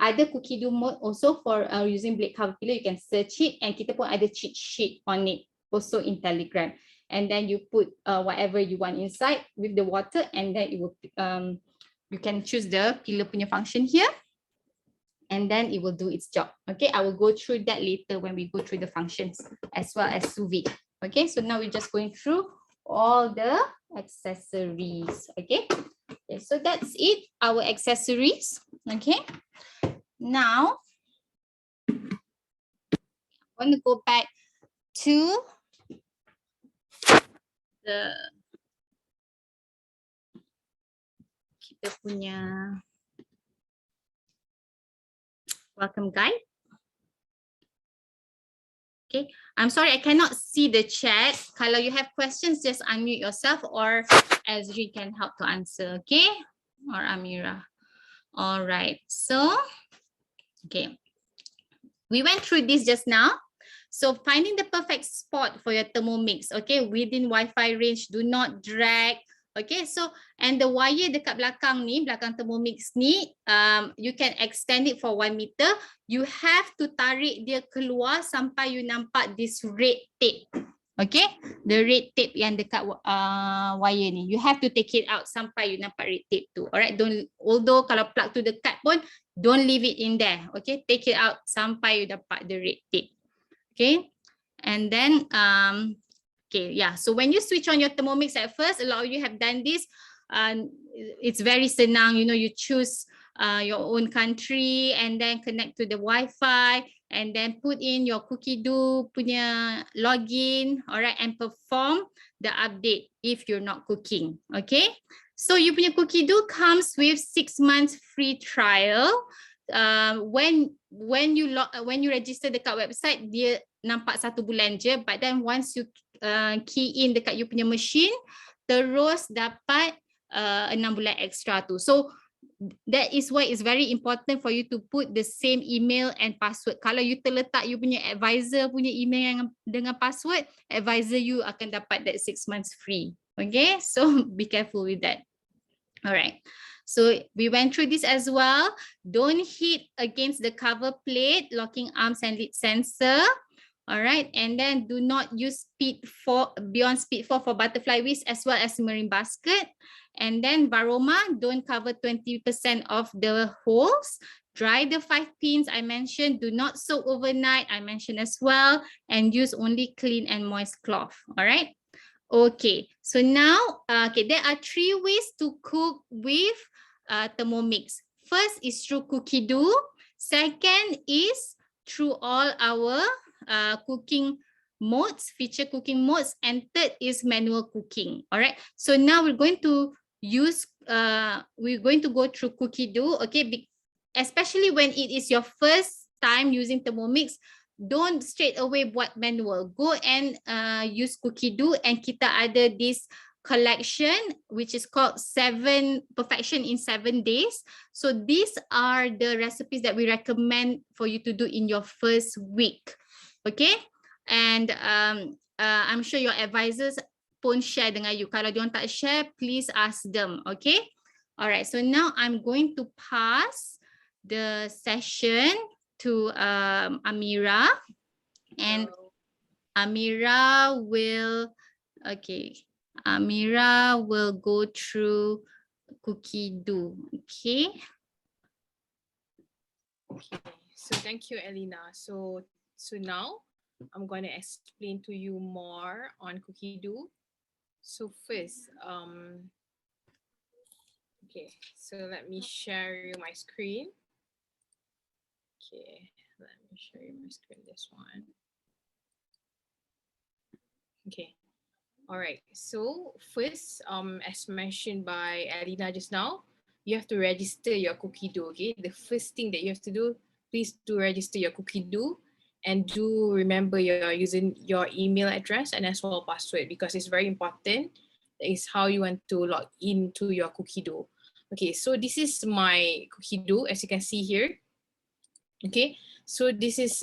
ada Cookbook mode also for using blade cover peeler. You can search it, and kita pun ada cheat sheet on it also in Telegram. And then you put whatever you want inside with the water, and then it will you can choose the peeler punya function here, and then it will do its job. Okay, I will go through that later when we go through the functions as well as sous vide. Okay, so now we're just going through all the accessories. Okay, okay, so that's it, our accessories. Okay, now I'm going to go back to the kita punya welcome guide. Okay, I'm sorry, I cannot see the chat. Kalau you have questions, just unmute yourself or Azri can help to answer, okay? Or Amira. All right, so, okay. We went through this just now. So finding the perfect spot for your Thermomix, okay, within Wi-Fi range, do not drag. Okay, so and the wire dekat belakang ni, belakang Thermomix ni, you can extend it for 1 meter. You have to tarik dia keluar sampai you nampak this red tape. Okay, the red tape yang dekat wire ni, you have to take it out sampai you nampak red tape tu. Alright, don't, although kalau plug tu dekat pun, don't leave it in there. Okay, take it out sampai you dapat the red tape. Okay, and then okay, yeah, so when you switch on your Thermomix at first, a lot of you have done this. It's very senang, you know, you choose your own country and then connect to the Wi-Fi and then put in your cookie dough punya login, all right, and perform the update if you're not cooking. Okay, so you punya cookie dough comes with 6 months free trial. When you register dekat website, dia nampak 1 bulan je, but then once you key in dekat you punya machine, terus dapat 6 bulan extra tu. So that is why it's very important for you to put the same email and password. Kalau you terletak you punya advisor punya email yang dengan password, advisor you akan dapat that 6 months free. Okay, so be careful with that. All right. So we went through this as well. Don't hit against the cover plate, locking arms and lid sensor. All right, and then do not use speed 4 beyond speed 4 for butterfly whisk as well as simmering basket. And then varoma, don't cover 20% of the holes. Dry the 5 pins I mentioned. Do not soak overnight, I mentioned as well. And use only clean and moist cloth. All right. Okay, so now okay, there are 3 ways to cook with Thermomix. First is through cookie dough. Second is through all our cooking modes, feature cooking modes, and third is manual cooking. All right, so now we're going to use we're going to go through cookie dough. Okay, especially when it is your first time using Thermomix, don't straight away buat manual. Go and use cookie dough, and kita ada this collection which is called Perfection in 7 days. So these are the recipes that we recommend for you to do in your first week. Okay, and I'm sure your advisors pun share dengan you. Kalau diorang tak share, please ask them. Okay, all right, so now I'm going to pass the session to Amira, and Amira will go through cookie dough. Okay, so thank you, Elena. So now I'm going to explain to you more on cookie dough. So first, okay, so let me share you my screen. Okay, let me show you my screen, this one. Okay, all right, so first, as mentioned by Alina just now, you have to register your cookie dough. Okay, the first thing that you have to do, please do register your cookie dough, and do remember your using your email address and as well password, because it's very important. That is how you want to log into your cookie dough. Okay, so this is my cookie dough, as you can see here. Okay, so this is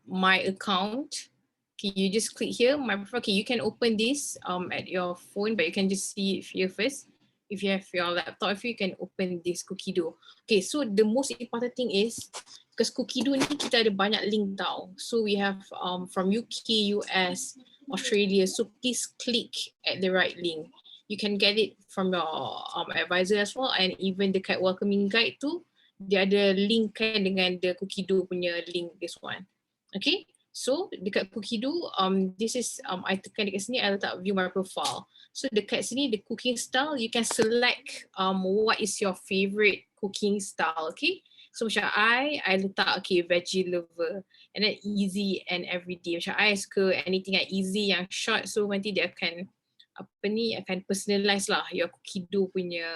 my account. Okay, you just click here, my profile. Okay, you can open this at your phone, but you can just see it here first. If you have your laptop, if you can open this cookie dough. Okay, so the most important thing is, because cookie dough ni kita ada banyak link tau. So we have from UK, US, Australia. So please click at the right link. You can get it from your advisor as well, and even the welcoming guide too. Dia ada link kan dengan the cookie dough punya link, this one. Okay, so dekat cookie dough, this is I tekan dekat sini, I letak view my profile. So dekat sini the cooking style, you can select what is your favorite cooking style. Okay, so macam I letak okay veggie lover, and then easy and everyday. Macam I suka anything yang easy, yang short, so nanti dia akan akan personalize lah your cookie dough punya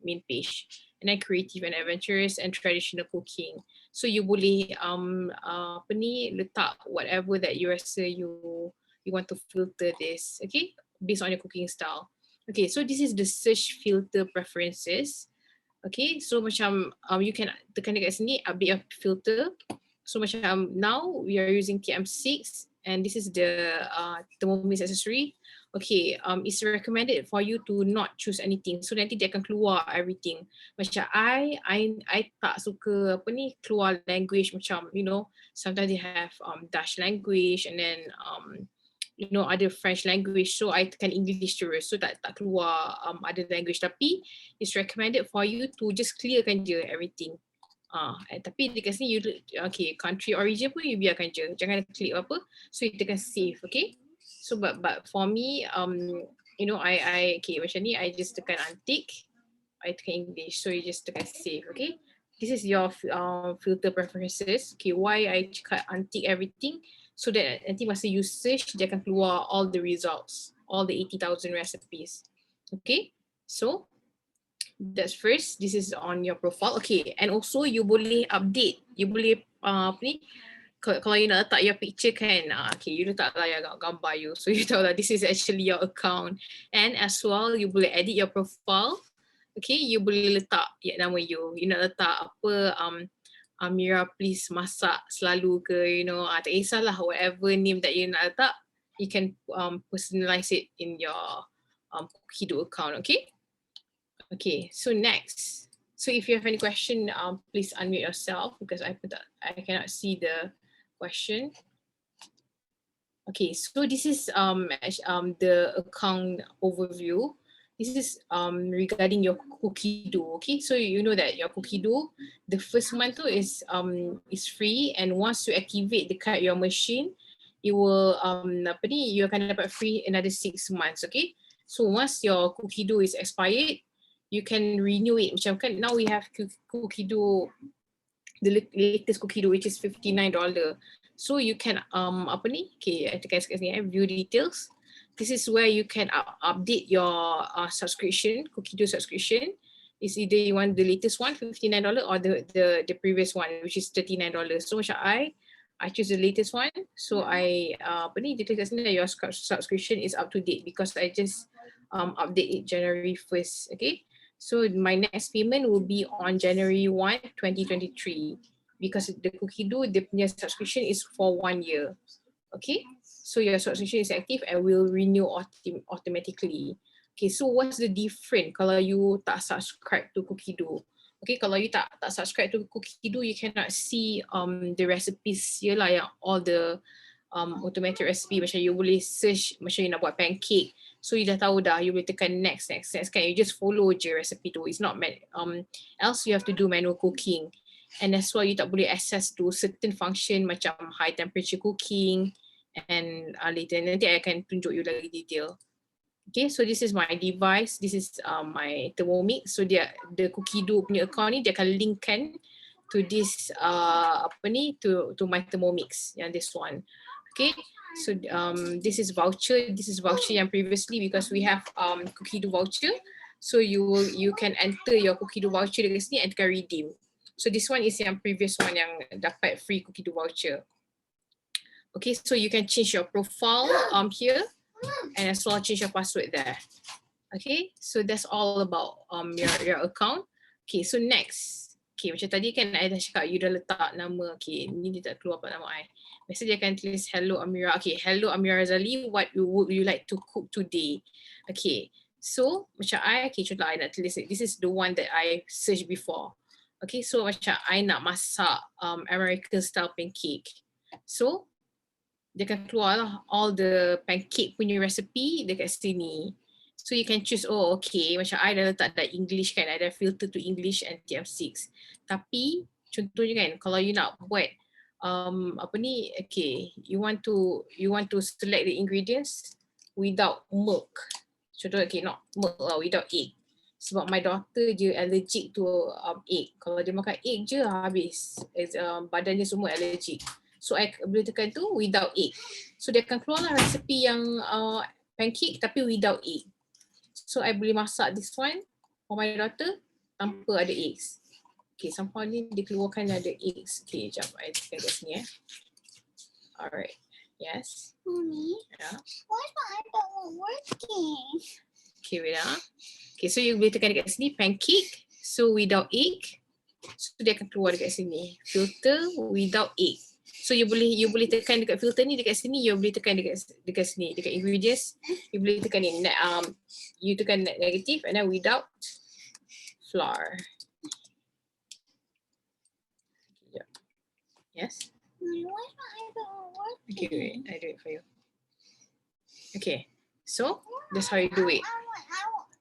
main page. And then creative and adventurous and traditional cooking. So you boleh letak whatever that you rasa you want to filter this, okay, based on your cooking style. Okay, so this is the search filter preferences. Okay, so macam you can tekan dekat sini, update your filter. So macam now we are using TM6 and this is the Thermomix accessory. Okay, it's recommended for you to not choose anything. So nanti dia akan keluar everything. Macam I tak suka keluar language macam, you know, sometimes they have Dutch language and then you know, other French language. So I tekan English terus. So tak keluar other language. Tapi it's recommended for you to just clearkan je everything. Tapi dekat sini you okay, country origin pun you biarkan je. Jangan klik apa. So you tekan save, okay? So but for me you know, I okay, macam ni I just tekan untick. I tekan English. So you just tekan save, okay? This is your filter preferences. Okay, why I untick everything? So that nanti masa you search, dia akan keluar all the results, all the 80,000 recipes. Okay, so that's first. This is on your profile. Okay, and also you boleh update. You boleh kalau you nak letak your picture kan, okay, you letak lah yang gambar you. So you tahu lah this is actually your account. And as well, you boleh edit your profile. Okay, you boleh letak nama you. You nak letak apa, Amira please masak selalu ke, you know, tak kisahlah whatever name that you nak letak, you can personalize it in your Cookidoo account, okay? Okay, so next. So if you have any question, please unmute yourself because I cannot see the question. Okay, so this is the account overview. This is regarding your Cookidoo. Okay, so you know that your Cookidoo, the first month is free, and once you activate dekat your machine, it will you akan dapat free another 6 months. Okay, so once your Cookidoo is expired, you can renew it. Macam kan now we have Cookidoo, the latest Cookidoo, which is $59. So you can okay, I tekan kat sini, view details. This is where you can update your subscription, Cookidoo subscription. It's either you want the latest one, $59, or the previous one, which is $39. So macam I choose the latest one. So I detail kat sini, your subscription is up to date because I just update it January 1st. Okay, so my next payment will be on January 1, 2023 because the Cookidoo, the subscription is for 1 year. Okay, so your subscription is active and will renew automatically. Okay, so what's the difference kalau you tak subscribe to Cookidoo? Okay, kalau you tak subscribe to Cookidoo, you cannot see the recipes here lah, yang all the automatic recipe. Macam you boleh search, macam you nak buat pancake, so you dah tahu dah, you boleh tekan next kan, you just follow je recipe tu. It's not else you have to do manual cooking, and that's why you tak boleh access to certain function macam high temperature cooking, and later nanti I akan tunjuk you lagi detail. Okay, so this is my device. This is my Thermomix. So the Cookidoo punya account ni dia akan linkkan to this to my Thermomix, yang this one. Okay, so this is voucher. This is voucher yang previously because we have Cookidoo voucher. So you can enter your Cookidoo voucher dekat sini and can redeem. So this one is yang previous one yang dapat free Cookidoo voucher. Okay, so you can change your profile here and as well change your password there. Okay, so that's all about your account. Okay, so next. Okay, macam tadi kan I dah cakap you dah letak nama. Okay, ni dia tak keluar apa nama I. Biasa dia akan tulis hello Amira. Okay, hello Amira Razali, what would you like to cook today? Okay, so macam okay, contoh I nak tulis this is the one that I searched before. Okay, so macam I nak masak American style pancake. So dia akan keluar lah all the pancake punya recipe dekat sini. So you can choose, oh okay, macam I dah letak dah English kan, I dah filter to English and TM6. Tapi contohnya kan, kalau you nak buat okay, you want to select the ingredients without milk. Contoh, okay, not milk lah, without egg. Sebab my daughter je allergic to egg. Kalau dia makan egg je habis, badan dia semua allergic. So I boleh tekan tu without egg. So dia akan keluar lah resipi yang pancake tapi without egg. So I boleh masak this one for my daughter tanpa ada eggs. Okay, somehow ni dia keluarkan ada eggs. Okay, jap. I tekan kat sini Alright. Yes. Mommy, Yeah. why is my iPad not working? Okay, wait Okay, so you boleh tekan dekat sini pancake. So without egg. So dia akan keluar dekat sini. Filter without egg. So you boleh tekan dekat filter ni dekat sini, you boleh tekan dekat sini dekat ingredients. You boleh tekan ni you tekan negative and then without flour. Yes. Mommy, why is my iPad not working? Okay, wait, I do it for you. Okay, so that's how you do it. I want.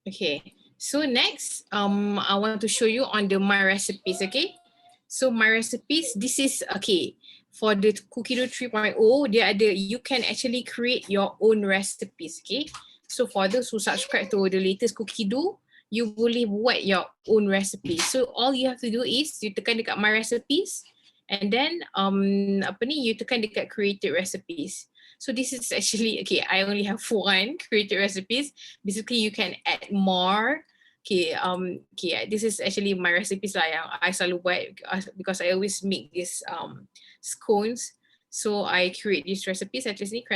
Okay, so next, I want to show you on the my recipes. Okay, so my recipes, this is okay for the Cookie Dough 3.0. You can actually create your own recipes. Okay, so for those who subscribe to the latest Cookie Dough, you boleh buat your own recipe. So all you have to do is you tekan dekat my recipes, and then you tekan dekat created recipes. So this is actually okay. I only have one created recipes. Basically, you can add more. Okay, this is actually my recipes lah yang I selalu buat because I always make this scones. So I create these recipes. Actually,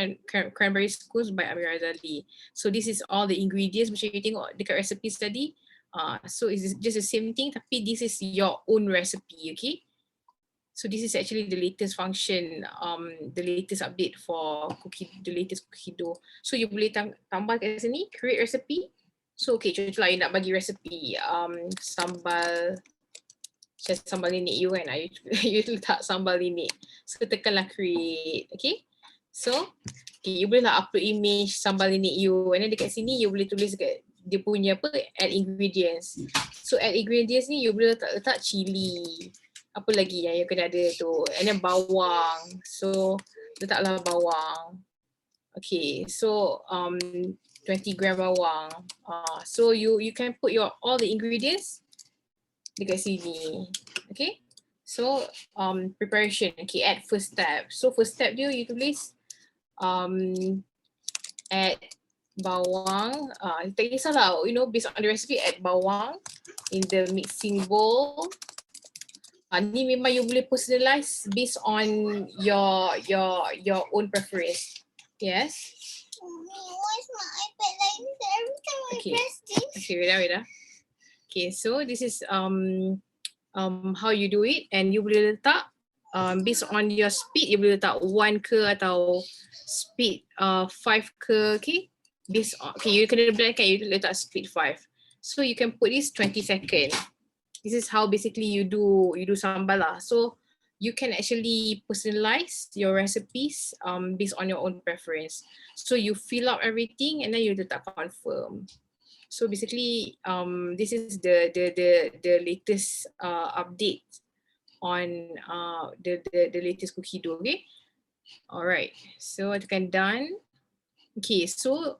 cranberry scones by Amira Zali. So this is all the ingredients macam you tengok dekat recipes tadi. So it's just the same thing, tapi this is your own recipe, okay? So this is actually the latest function, the latest update for the latest Cookie Dough. So you boleh tambah kat sini, create recipe. So okay, contohlah you nak bagi recipe sambal nenek you kan, you letak sambal nenek. So tekanlah create, okay? So okay, you boleh lah upload image sambal nenek you, and then dekat sini you boleh tulis dekat dia punya add ingredients. So add ingredients ni you boleh letak cili. Apa lagi yang you kena ada tu, and then bawang. So letaklah bawang. Okay, so 20 gram bawang. So you can put all the ingredients dekat sini. Okay, so preparation. Okay, add first step. So first step dia you tulis add bawang. Tak kisahlah, you know, based on the recipe, add bawang in the mixing bowl. Ni memang you boleh personalize based on your own preference. Yes. Why is my iPad like this every time I press this? Okay, wait. Okay, so this is how you do it, and you boleh letak based on your speed, you boleh letak 1 ke atau speed 5 ke, okay? Based on, okay, you kena blend kan, you letak speed 5. So you can put this 20 seconds. This is how basically you do sambal lah. So you can actually personalize your recipes based on your own preference. So you fill out everything and then you letak confirm. So basically this is the latest update on the latest Cookie Dough. Okay, alright, so I tekan done. Okay, so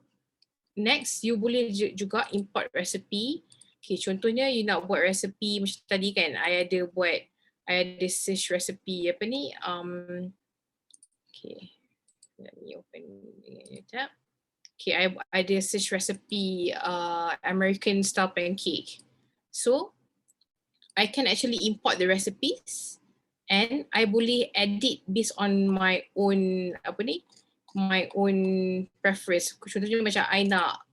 next you boleh juga import recipe. Okay, contohnya you nak buat recipe macam tadi kan, I ada search recipe apa ni, okay, let me open the tab. Okay, I ada search recipe American style pancake. So I can actually import the recipes and I boleh edit based on my own my own preference. Contohnya macam I nak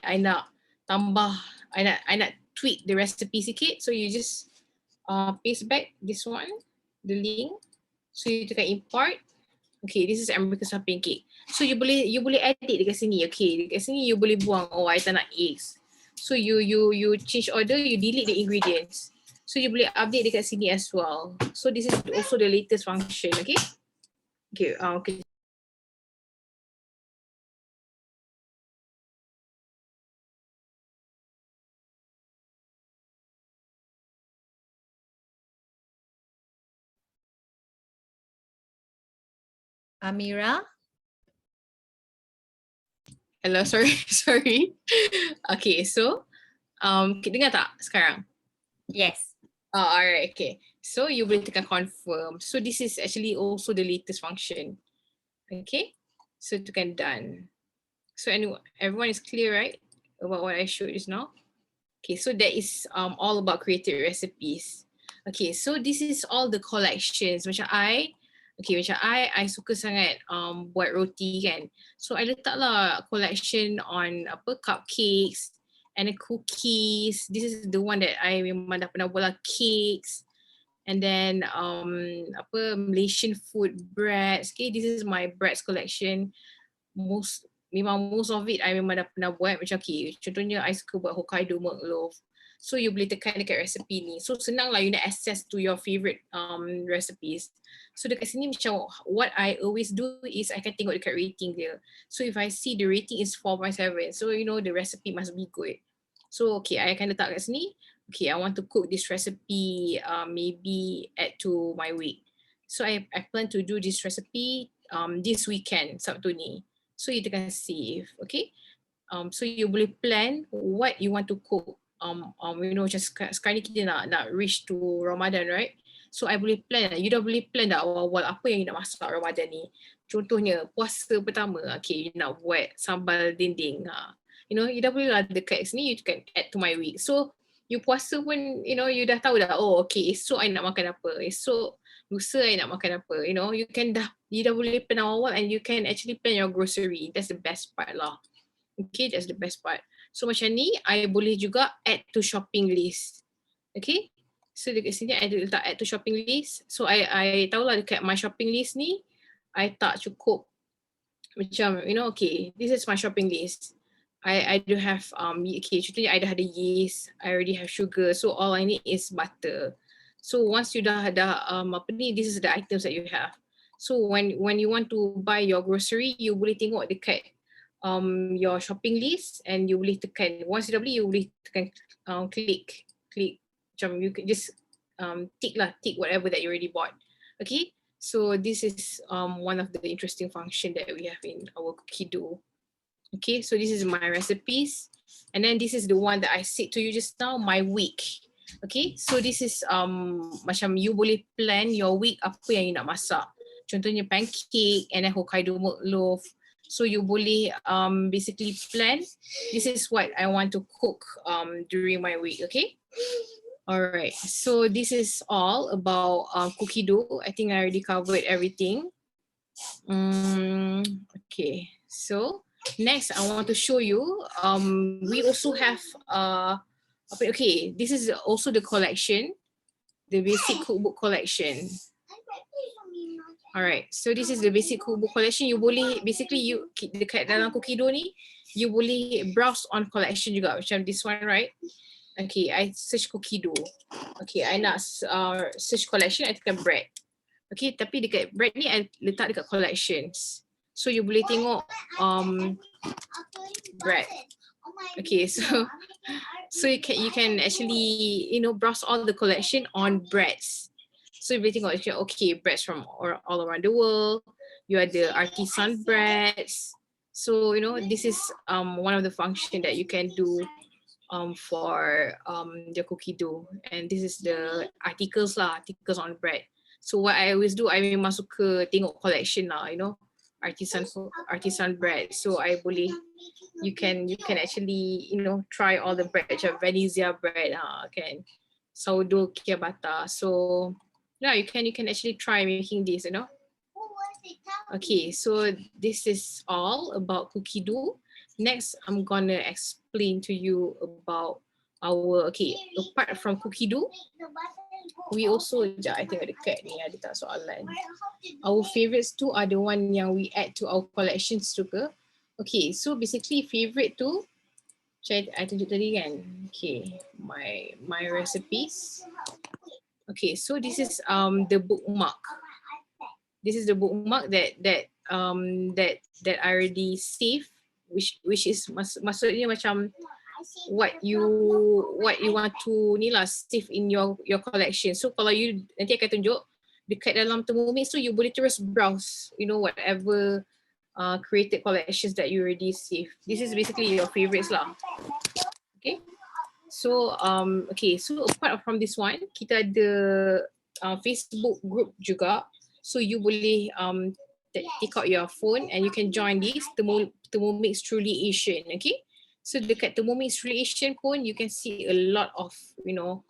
I nak tambah, I nak tweak the recipe sikit, so you just paste back this one, the link. So you tekan import. Okay, this is American style pancake. So you boleh edit dekat sini. Okay, dekat sini you boleh buang, oh I tak nak eggs. So you change order, you delete the ingredients. So you boleh update dekat sini as well. So this is also the latest function, okay? Okay, okay. Amira? Hello, sorry. Okay, so dengar tak sekarang? Yes. Alright, okay. So you boleh tekan confirm. So this is actually also the latest function. Okay, so tekan done. So everyone is clear, right? About what I showed just now? Okay, so that is all about creative recipes. Okay, so this is all the collections. Macam I suka sangat buat roti kan. So I letak lah collection on apa cupcakes and the cookies. This is the one that I memang dah pernah buat lah, cakes. And then apa Malaysian food breads. Okay, this is my breads collection. Most of it I memang dah pernah buat. Macam okay, contohnya I suka buat Hokkaido milk loaf. So you boleh tekan dekat resipi ni. So senang lah you nak access to your favorite recipes. So dekat sini macam what I always do is I can tengok dekat rating dia. So if I see the rating is 4.7, so you know the recipe must be good. So okay, I akan letak kat sini. Okay, I want to cook this recipe maybe add to my week. So I plan to do this recipe this weekend, Sabtu ni. So you tekan save, okay? So you boleh plan what you want to cook. You know, just sekarang ni kita nak reach to Ramadan, right? So I boleh plan, you dah boleh plan dah awal-awal apa yang you nak masak Ramadan ni. Contohnya puasa pertama, okay, you nak buat sambal dinding. You know, you dah boleh lah dekat sini, you can add to my week. So you puasa pun, you know, you dah tahu dah, oh okay, esok I nak makan apa, esok lusa I nak makan apa, you know, you dah boleh plan awal and you can actually plan your grocery. That's the best part lah. Okay, that's the best part. So macam ni, I boleh juga add to shopping list. Okay, so dekat sini I letak add to shopping list. So I tahulah dekat my shopping list ni, I tak cukup macam, you know, okay, this is my shopping list. I do have, okay, contohnya I dah ada yeast, I already have sugar, so all I need is butter. So once you dah ada apa ni, this is the items that you have. So when you want to buy your grocery, you boleh tengok dekat your shopping list and you boleh tekan, once you dah beli, you boleh tekan click, macam you can just tick whatever that you already bought. Okay, so this is one of the interesting function that we have in our cookie dough. Okay, so this is my recipes. And then this is the one that I said to you just now, my week. Okay, so this is macam you boleh plan your week apa yang you nak masak. Contohnya pancake and then Hokkaido milk loaf. So you boleh basically plan, this is what I want to cook during my week, okay? Alright, so this is all about cookie dough. I think I already covered everything. Okay, so next, I want to show you, we also have, okay, this is also the collection, the basic cookbook collection. All right, so this is the basic cookbook collection. You boleh, basically you, dekat dalam cookie dough ni, you boleh browse on collection juga, macam this one, right? Okay, I search cookie dough. Okay, I nak search collection, I tekan bread. Okay, tapi dekat bread ni, I letak dekat collections. So you boleh tengok bread. Okay, so you can actually, you know, browse all the collection on breads. So you boleh tengok, okay, breads from all around the world. You have the artisan breads. So you know, this is one of the function that you can do for the cookie dough. And this is the articles on bread. So what I always do, I memang suka tengok collection lah, you know, artisan bread. So I boleh, you can actually, you know, try all the bread, macam Venezia bread, kan, sourdough ciabatta. So yeah, you can actually try making this, you know. Okay, so this is all about cookie dough. Next, I'm gonna explain to you about our, okay, apart from cookie dough, we also, I tengok dekat ni ada tak soalan. Our favorites tu are the one yang we add to our collections tu ke? Okay, so basically favorite tu, macam I tunjuk tadi kan. Okay, my recipes. Okay, so this is the bookmark. This is the bookmark that I already saved, which is maksudnya macam what you want to ni lah, save in your collection. So kalau you nanti akan tunjuk dekat dalam Thermomix, so you boleh terus browse, you know, whatever created collections that you already save. This is basically your favorites lah. Okay, so okay, so apart from this one, kita ada Facebook group juga. So you boleh take out your phone and you can join this Thermomix Truly Asian. Okay, So dekat Thermomix relation pun, you can see a lot of, you know,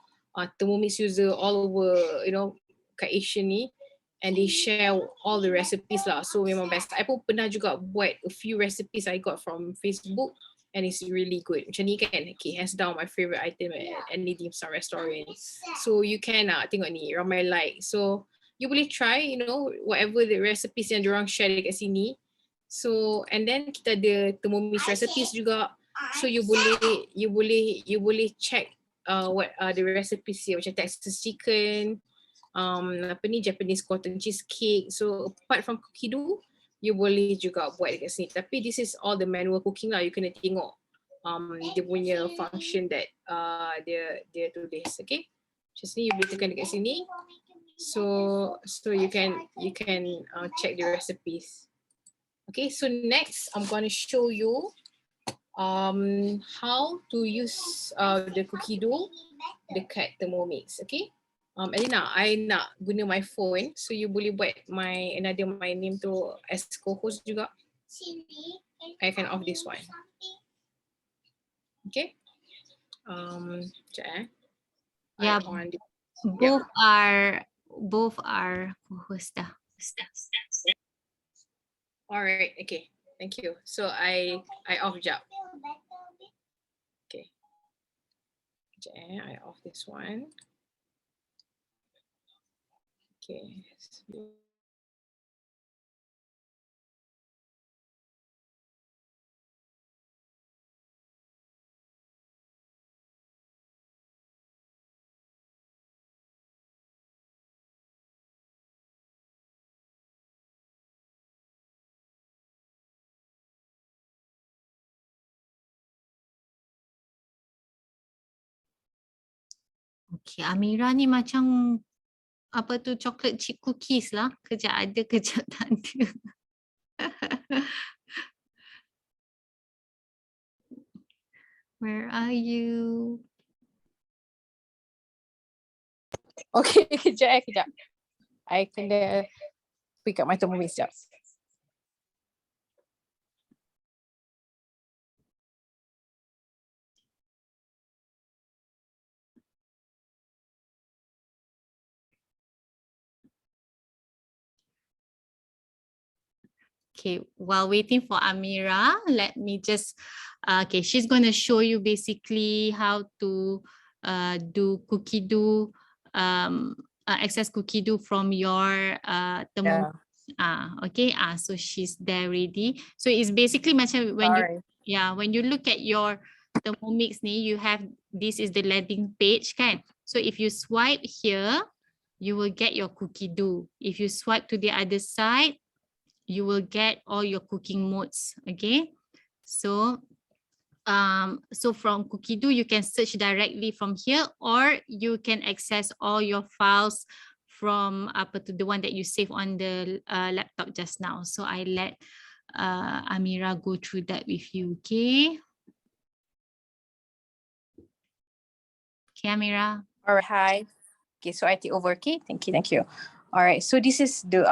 Thermomix user all over, you know, kat Asia ni, and they share all the recipes lah. So memang best. I pun pernah juga buat a few recipes I got from Facebook, and it's really good. Macam ni kan, okay, hands down my favorite item at any dim sum restaurant. So you can tengok ni, ramai like. So you boleh try, you know, whatever the recipes yang diorang share dekat sini. So and then kita ada Thermomix recipes juga. So you boleh check what the recipes here, macam Texas chicken, apa ni, Japanese cotton cheesecake. So apart from cookie dough, you boleh juga buat dekat sini. Tapi this is all the manual cooking lah. You kena tengok dia punya function that dia tulis, okay? Macam sini you boleh tekan dekat sini. So you can check the recipes. Okay, so next I'm going to show you how to use the cookie dough dekat Thermomix. Okay, Elina, I nak guna my phone, so you boleh buat my name tu as co-host juga. I can off this one. Okay, sekejap Yeah, both are co-host dah. Alright, okay, thank you. So I off jap. Okay, I off this one. Okay. Okay, Amira ni macam apa tu, chocolate chip cookies lah. Kejap ada, kejap tak ada. Where are you? Okay, kejap. I kena pick up my Thermomix sekejap. Okay, while waiting for Amira, let me just, okay, she's going to show you basically how to do cookie dough, access cookie dough from your Thermomix. Okay, so she's there ready. So it's basically macam when you look at your Thermomix ni, you have, this is the landing page kan. So if you swipe here, you will get your cookie dough. If you swipe to the other side, you will get all your cooking modes. Okay, so from cookie dough you can search directly from here, or you can access all your files from the one that you save on the laptop just now. So I let Amira go through that with you. Okay, Amira. All right, hi. Okay, so I take over. Okay, thank you. All right, so this is the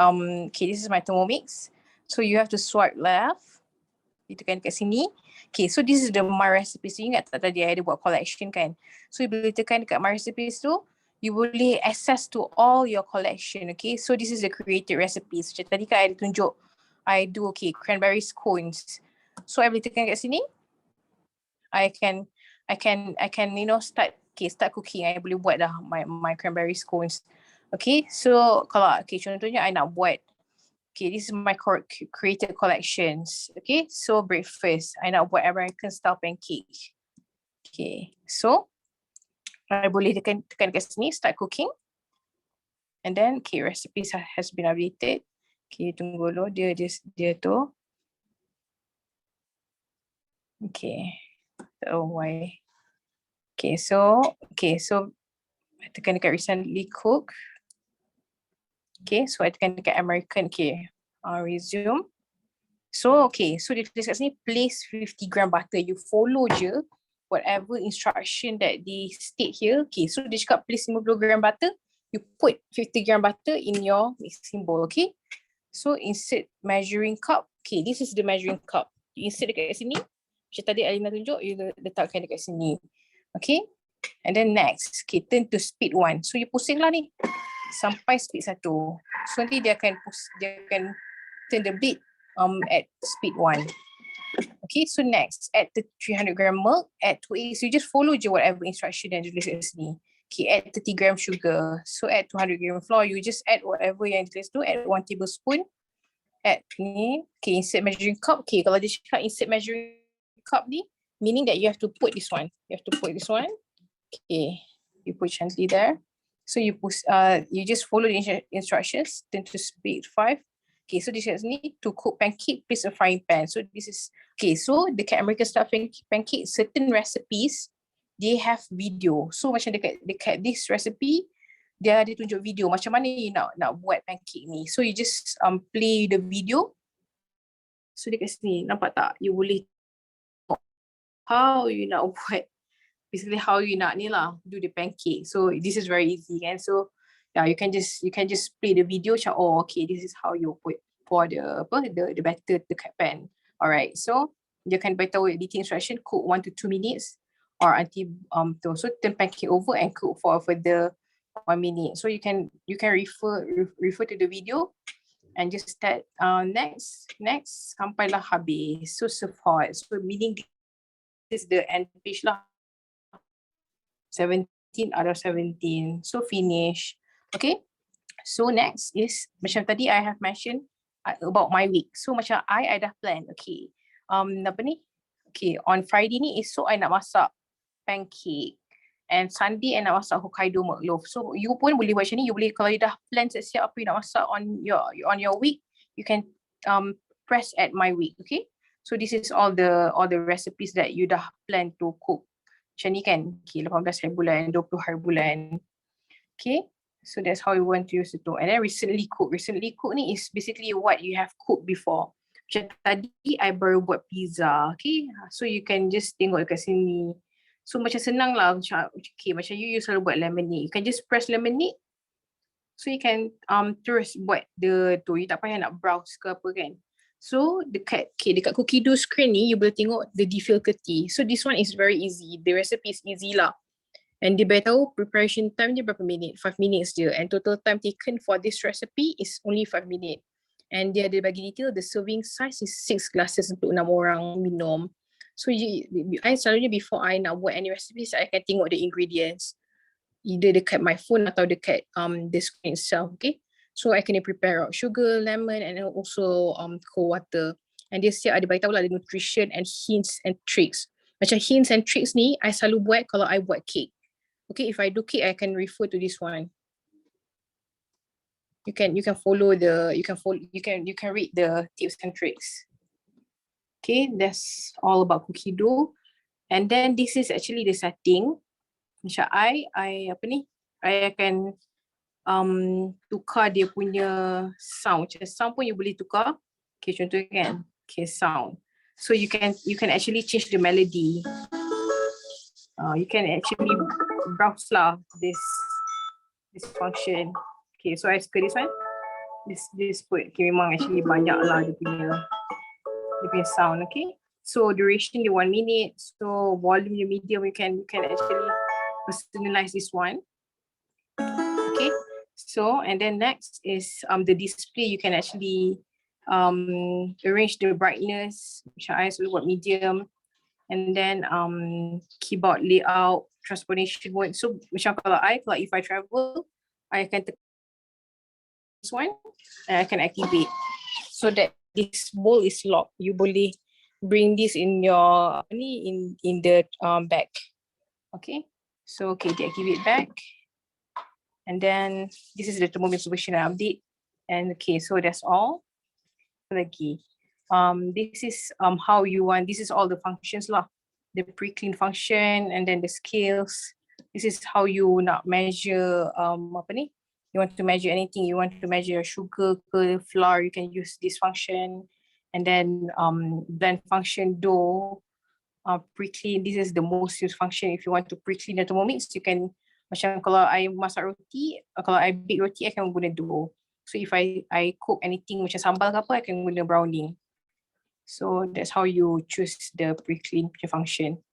this is my Thermomix. So you have to swipe left. You tekan dekat sini. Okay, so this is the my recipes. You ingat tak tadi I ada buat collection kan? So you boleh tekan dekat my recipes tu, you boleh access to all your collection. Okay, so this is the created recipes. Macam tadi kan I tunjuk, I do cranberry scones. So I boleh tekan dekat sini. I can you know start cooking. I boleh buat dah my cranberry scones. Okay, so kalau contohnya I nak buat, this is my created collections. Okay, so breakfast, I nak buat American style pancake. Okay, so I boleh tekan dekat sini, start cooking. And then recipes has been updated. Okay, tunggu dulu dia tu. Okay, why? Okay, so I tekan dekat recently cook. Okay, so I tekan dekat American. Resume. So so dia tulis kat sini, place 50 gram butter. You follow je whatever instruction that they state here. Okay, so dia cakap place 50 gram butter. You put 50 gram butter in your mixing bowl. Okay, so insert measuring cup. Okay, this is the measuring cup. You insert dekat sini. Macam tadi Alina tunjuk, you letakkan dekat sini. Okay. And then next, okay, turn to speed 1. So you pusing lah ni sampai speed 1. So nanti dia akan turn the beat at speed 1. Okay, so next, add the 300 gram milk, add 2 eggs. You just follow je whatever instruction yang ditulis kat sini. Okay, add 30 gram sugar. So add 200 gram flour. You just add whatever yang ditulis tu. Add 1 tablespoon. Add ni. Okay, insert measuring cup. Okay, kalau dia cakap insert measuring cup ni, meaning that you have to put this one. You have to put this one. Okay, you put gently there. So you just follow the instructions. Then to speed 5. Okay, so this is need to cook pancake, place a frying pan. So this is, okay, so dekat American style pancake, certain recipes, they have video. So macam dekat this recipe, dia ada tunjuk video macam mana you nak buat pancake ni. So you just play the video. So dekat sini, nampak tak? You boleh how you nak buat, basically how you nak ni lah, do the pancake. So this is very easy kan. So yeah, you can just play the video macam, oh okay, this is how you pour the batter dekat pan. Alright, so you can beritahu editing instruction, cook 1 to 2 minutes or until so turn pancake over and cook for a further 1 minute. So you can refer to the video and just start next sampailah habis. So serve hot. So meaning this is the end page lah. 17 out of 17. So finish. Okay, so next is macam tadi I have mentioned about my week. So macam I dah plan. Okay, apa ni? Okay, on Friday ni esok I nak masak pancake and Sunday I nak masak Hokkaido meatloaf. So you pun boleh buat macam ni. You boleh, kalau you dah plan siap-siap apa you nak masak on your week, you can press at my week. Okay, so this is all the recipes that you dah plan to cook. Macam ni kan? Okay, 18 hari bulan, 20 hari bulan. Okay. So that's how you want to use it too. And then recently cook ni is basically what you have cooked before. Macam tadi I baru buat pizza. Okay, so you can just tengok dekat sini. So macam senang lah. Macam you selalu buat lemonade. You can just press lemonade. So you can terus buat you tak payah nak browse ke apa kan. So dekat cookie dough screen ni you boleh tengok the difficulty. So this one is very easy. The recipe is easy lah. And dia beritahu preparation time dia berapa minit, 5 minutes je. And total time taken for this recipe is only 5 minutes. And dia ada bagi detail, the serving size is 6 glasses untuk 6 orang minum. So I selalunya before I nak buat any recipes, I akan tengok the ingredients. Either dekat my phone atau dekat the screen itself, okay. So I kena prepare sugar, lemon and also cold water. And dia siap ada beritahu lah the nutrition and hints and tricks. Macam hints and tricks ni, I selalu buat kalau I buat cake. Okay, if I do cake, I can refer to this one. You can read the tips and tricks. Okay, that's all about cookie dough. And then this is actually the setting. Macam I akan tukar dia punya sound. Macam sound pun you boleh tukar. Okay, contohnya kan. Okay, sound. So you can actually change the melody. You can actually browse lah this function. Okay, so I suka this one. This put, okay, memang actually banyak lah dia punya sound. Okay, so duration dia 1 minute. So volume dia medium. You can actually personalize this one. Okay, so and then next is the display. You can actually arrange the brightness. Macam I selalu buat medium. And then keyboard layout, transformation mode. So macam kalau if I travel, I akan this one and I can activate so that this bowl is locked. You boleh bring this in your in the bag. Okay, so okay, deactivate bag. And then this is the Thermomix version update. And okay, so that's all. Lagi. This is how you want, this is all the functions lah. The pre-clean function and then the scales. This is how you nak measure you want to measure anything, you want to measure sugar ke flour, you can use this function. And then blend function, dough, pre-clean, this is the most used function. If you want to pre-clean the Thermomix, you can, macam kalau I masak roti, kalau I bake roti, I akan guna dough. So if I cook anything macam sambal ke apa, I akan guna browning. So that's how you choose the pre-clean function.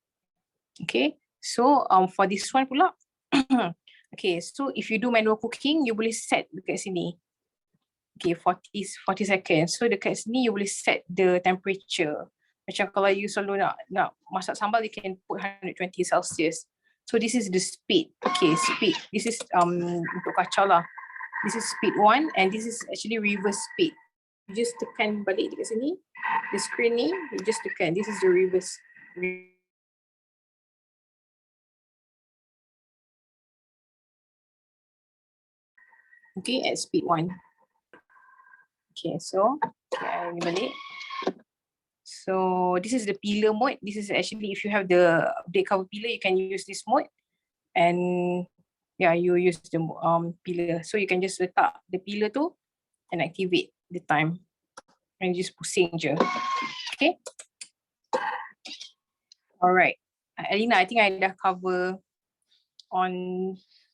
Okay, so for this one pula, okay, so if you do manual cooking, you boleh set dekat sini. Okay, 40 seconds. So dekat sini you boleh set the temperature. Macam kalau you selalu nak masak sambal, you can put 120 Celsius. So this is the speed. Okay, speed. This is untuk kacau lah. This is speed 1 and this is actually reverse speed. You just tekan balik dekat sini. The screen ni, you just tekan. This is the reverse. Okay, at speed 1. Okay, so ini balik. So this is the peeler mode. This is actually if you have the update cover peeler, you can use this mode. And yeah, you use the peeler. So you can just letak the peeler tu and activate the time. And just pusing je. Okay. Alright. Alina, I think I dah cover on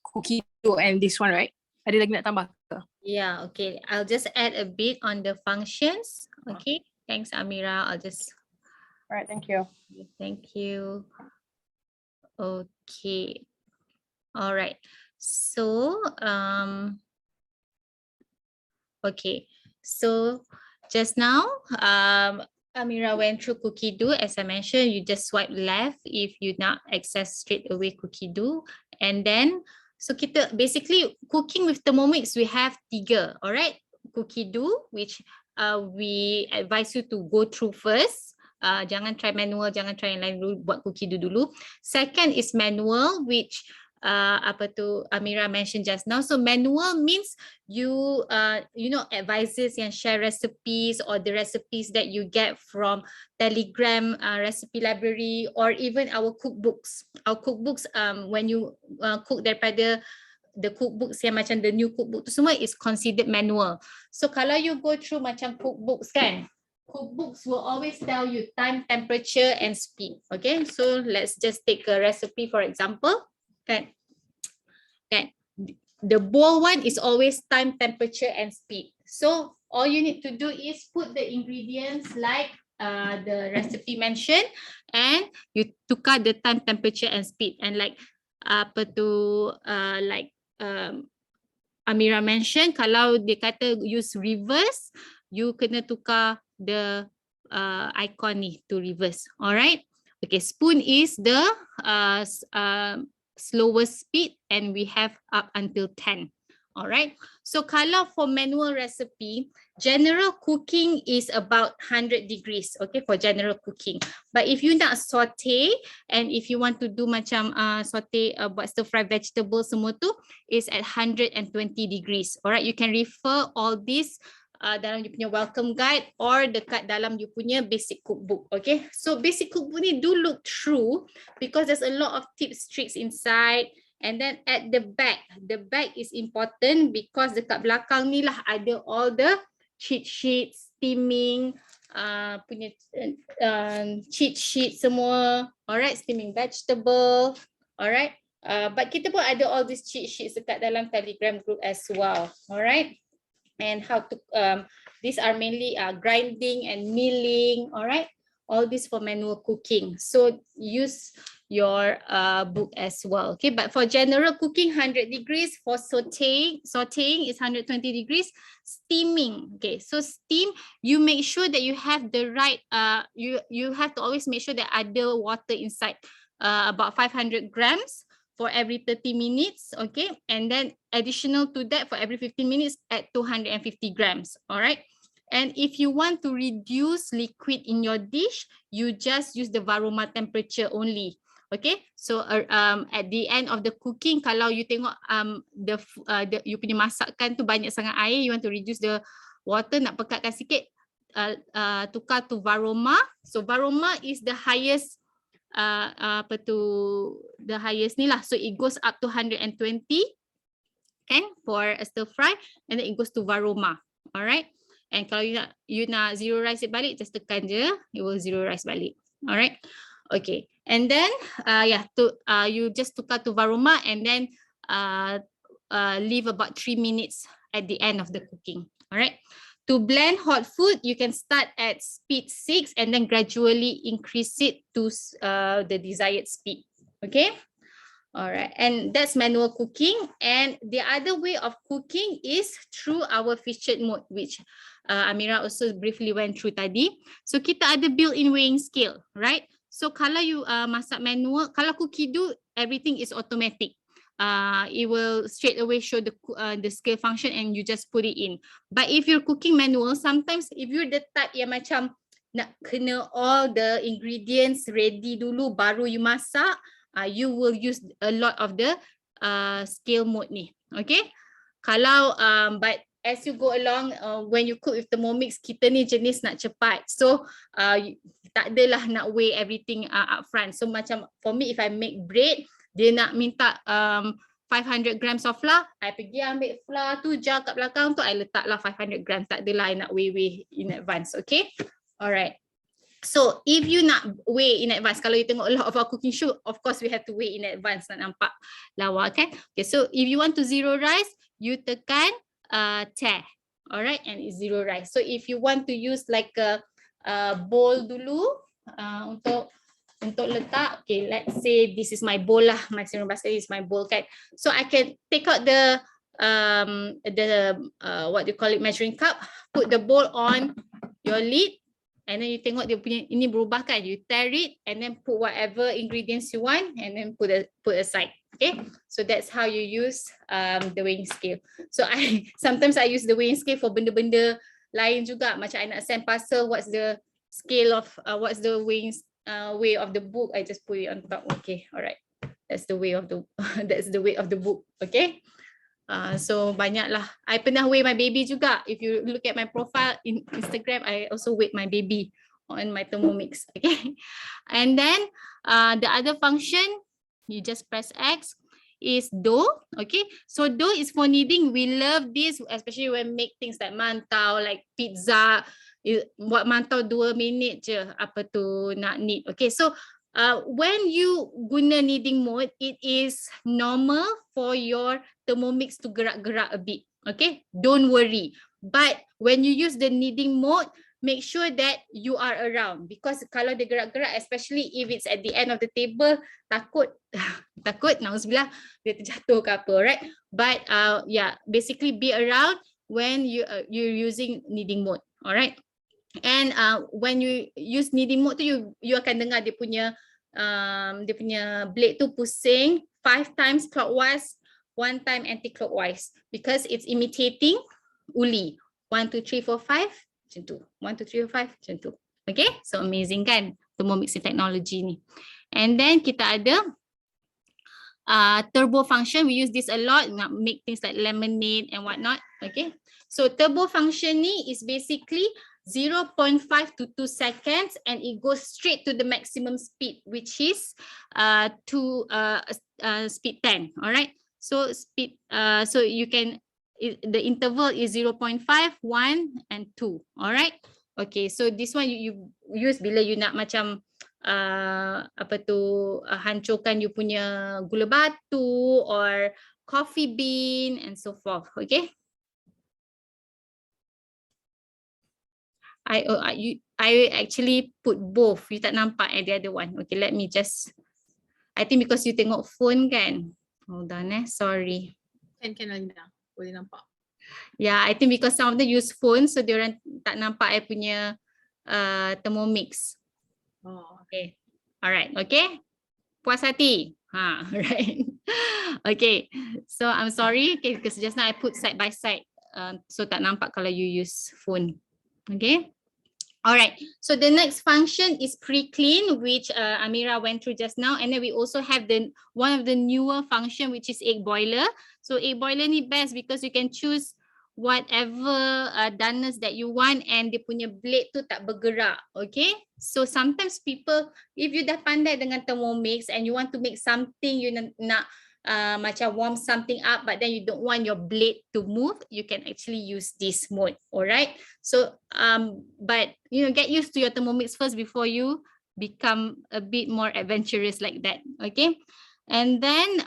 cookie dough and this one, right? Ada lagi nak tambah ke? Yeah, okay. I'll just add a bit on the functions. Okay. Thanks, Amira. I'll just. All right, thank you. Thank you. Okay. All right. So, okay. So just now, Amira went through cookie dough. As I mentioned, you just swipe left if you not access straight away cookie dough. And then, so kita basically cooking with Thermomix, we have 3, all right? Cookie dough, which we advise you to go through first. Jangan try manual, jangan try yang lain dulu, buat cookie dough dulu. Second is manual, which Amira mentioned just now. So manual means you advises and share recipes or the recipes that you get from Telegram recipe library or even our cookbooks. Our cookbooks, when you cook daripada the cookbooks yang macam the new cookbook tu semua is considered manual. So kalau you go through macam cookbooks kan, cookbooks will always tell you time, temperature and speed. Okay, so let's just take a recipe for example. Kan? The bowl one is always time, temperature and speed. So all you need to do is put the ingredients like the recipe mentioned and you tukar the time, temperature and speed. And like Amira mentioned, kalau dia kata use reverse, you kena tukar the icon ni to reverse. Alright. Okay, spoon is the slowest speed and we have up until 10. All right. So kalau for manual recipe, general cooking is about 100 degrees. Okay, for general cooking. But if you nak saute and if you want to do macam saute buat stir fry vegetable semua tu is at 120 degrees. All right. You can refer all this dalam you punya welcome guide or dekat dalam you punya basic cookbook. Okay, so basic cookbook ni do look through because there's a lot of tips, tricks inside. And then at the back is important because dekat belakang ni lah ada all the cheat sheets, steaming punya cheat sheet semua. Alright, steaming vegetable. Alright, but kita pun ada all these cheat sheets dekat dalam Telegram group as well. Alright. And how to these are mainly grinding and milling. All right, all this for manual cooking, so use your book as well. Okay, but for general cooking 100 degrees, for sauteing is 120 degrees. Steaming, okay, so steam, you make sure that you have the right you have to always make sure that ada water inside, about 500 grams for every 30 minutes, okay? And then additional to that for every 15 minutes at 250 grams, all right? And if you want to reduce liquid in your dish, you just use the varoma temperature only, okay? So at the end of the cooking, kalau you tengok you punya masakan tu banyak sangat air, you want to reduce the water, nak pekatkan sikit, tukar to varoma. So varoma is the highest the highest ni lah, so it goes up to 120 kan for a stir fry and then it goes to varoma. Alright, and kalau you nak zero rice balik, just tekan je, it will zero rice balik. Alright, okay, and then you just tukar to varoma and then leave about 3 minutes at the end of the cooking. Alright, To blend hot food, you can start at speed 6 and then gradually increase it to the desired speed. Okay. All right. And that's manual cooking. And the other way of cooking is through our featured mode, which Amira also briefly went through tadi. So kita ada built-in weighing scale, right? So kalau you masak manual, kalau Cookido, everything is automatic. It will straight away show the scale function and you just put it in. But if you're cooking manual, sometimes if you're the type yang macam nak kena all the ingredients ready dulu baru you masak, you will use a lot of the scale mode ni. Okay. Kalau but as you go along, when you cook with Thermomix, kita ni jenis nak cepat. So tak adalah nak weigh everything up front. So macam for me, if I make bread, dia nak minta 500 grams of flour, I pergi ambil flour tu, jar kat belakang tu, I letaklah 500 grams. Tak adalah I nak weigh in advance. Okay. Alright. So if you nak weigh in advance, kalau you tengok a lot of our cooking show, of course we have to weigh in advance nak nampak lawa kan. Okay, so if you want to zero rice, you tekan tear. Alright, and it's zero rice. So if you want to use like a bowl dulu untuk letak, okay, let's say this is my bowl lah, my Simmering Basket is my bowl kan. So I can take out the what you call it, measuring cup, put the bowl on your lid, and then you tengok dia punya ini berubah kan, you tear it and then put whatever ingredients you want and then put aside. Okay, so that's how you use the weighing scale. So sometimes I use the weighing scale for benda-benda lain juga, macam I nak send parcel, what's the scale of what's the weighing way of the book, I just put it on top. Okay, all right, that's the way of the that's the weight of the book. Okay. So banyak lah. I pernah weigh my baby juga. If you look at my profile in Instagram, I also weigh my baby on my Thermomix. Okay. And then the other function, you just press X, is dough. Okay. So dough is for kneading. We love this, especially when make things like mantau, like pizza. Buat mantau 2 minit je apa tu nak knead. Okay. So when you guna kneading mode, it is normal for your Thermomix to gerak-gerak a bit. Okay, don't worry. But when you use the kneading mode, make sure that you are around, because kalau dia gerak-gerak, especially if it's at the end of the table, takut nauzubillah dia terjatuh ke apa, right? But yeah, basically be around when you're using kneading mode. All right. And when you use kneading mode tu, you akan dengar dia punya blade tu pusing 5 times clockwise, 1 time anti-clockwise, because it's imitating uli. 1, 2, 3, 4, 5 macam tu. 1, 2, 3, 4, 5 macam tu. Okay, so amazing kan Thermomix technology ni. And then kita ada turbo function. We use this a lot, nak make things like lemonade and whatnot. Okay, so turbo function ni is basically 0.5 to 2 seconds, and it goes straight to the maximum speed, which is speed 10. All right, so speed so you can, the interval is 0.5, 1 and 2. All right. Okay, so this one you use bila you nak macam hancurkan you punya gula batu or coffee bean and so forth. Okay. I actually put both. You tak nampak the other one. Okay, let me just, I think because you tengok phone kan. Hold on sorry. Kan Alina, boleh nampak. Yeah, I think because some of them use phone, so diorang tak nampak I punya Thermomix. Oh, okay. Alright, okay. Puas hati. Right. Okay. So I'm sorry, okay, because just now I put side by side. So tak nampak kalau you use phone. Okay. All right. So the next function is pre-clean, which Amira went through just now. And then we also have one of the newer function, which is egg boiler. So egg boiler ni best because you can choose whatever doneness that you want, and dia punya blade tu tak bergerak. Okay. So sometimes people, if you dah pandai dengan Thermomix and you want to make something, you nak macam warm something up, but then you don't want your blade to move, you can actually use this mode. All right. So but get used to your Thermomix first before you become a bit more adventurous like that. Okay. And then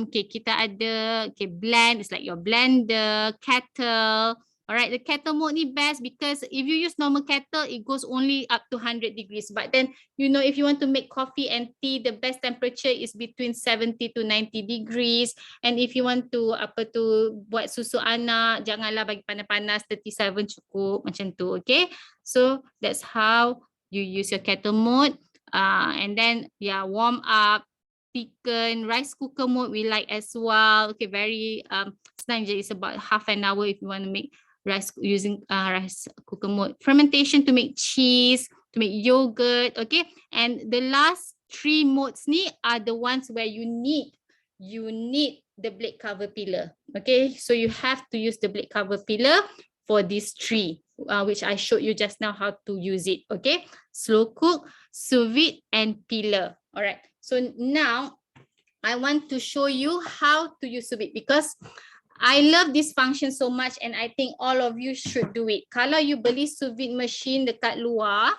okay, kita ada blend, it's like your blender, kettle, Alright, the kettle mode ni best because if you use normal kettle, it goes only up to 100 degrees. But then, you know, if you want to make coffee and tea, the best temperature is between 70 to 90 degrees. And if you want to, buat susu anak, janganlah bagi panas-panas, 37 cukup, macam tu, okay? So, that's how you use your kettle mode. And then, yeah, warm up, thicken, rice cooker mode we like as well. Okay, very, senang je, it's about half an hour if you want to make rice using rice cooker mode. Fermentation to make cheese, to make yogurt, okay? And the last 3 modes ni are the ones where you need the blade cover peeler, okay? So you have to use the blade cover peeler for these 3, which I showed you just now how to use it, okay? Slow cook, sous vide, and peeler. All right, so now I want to show you how to use sous vide because I love this function so much and I think all of you should do it. Kalau you beli sous vide machine dekat luar,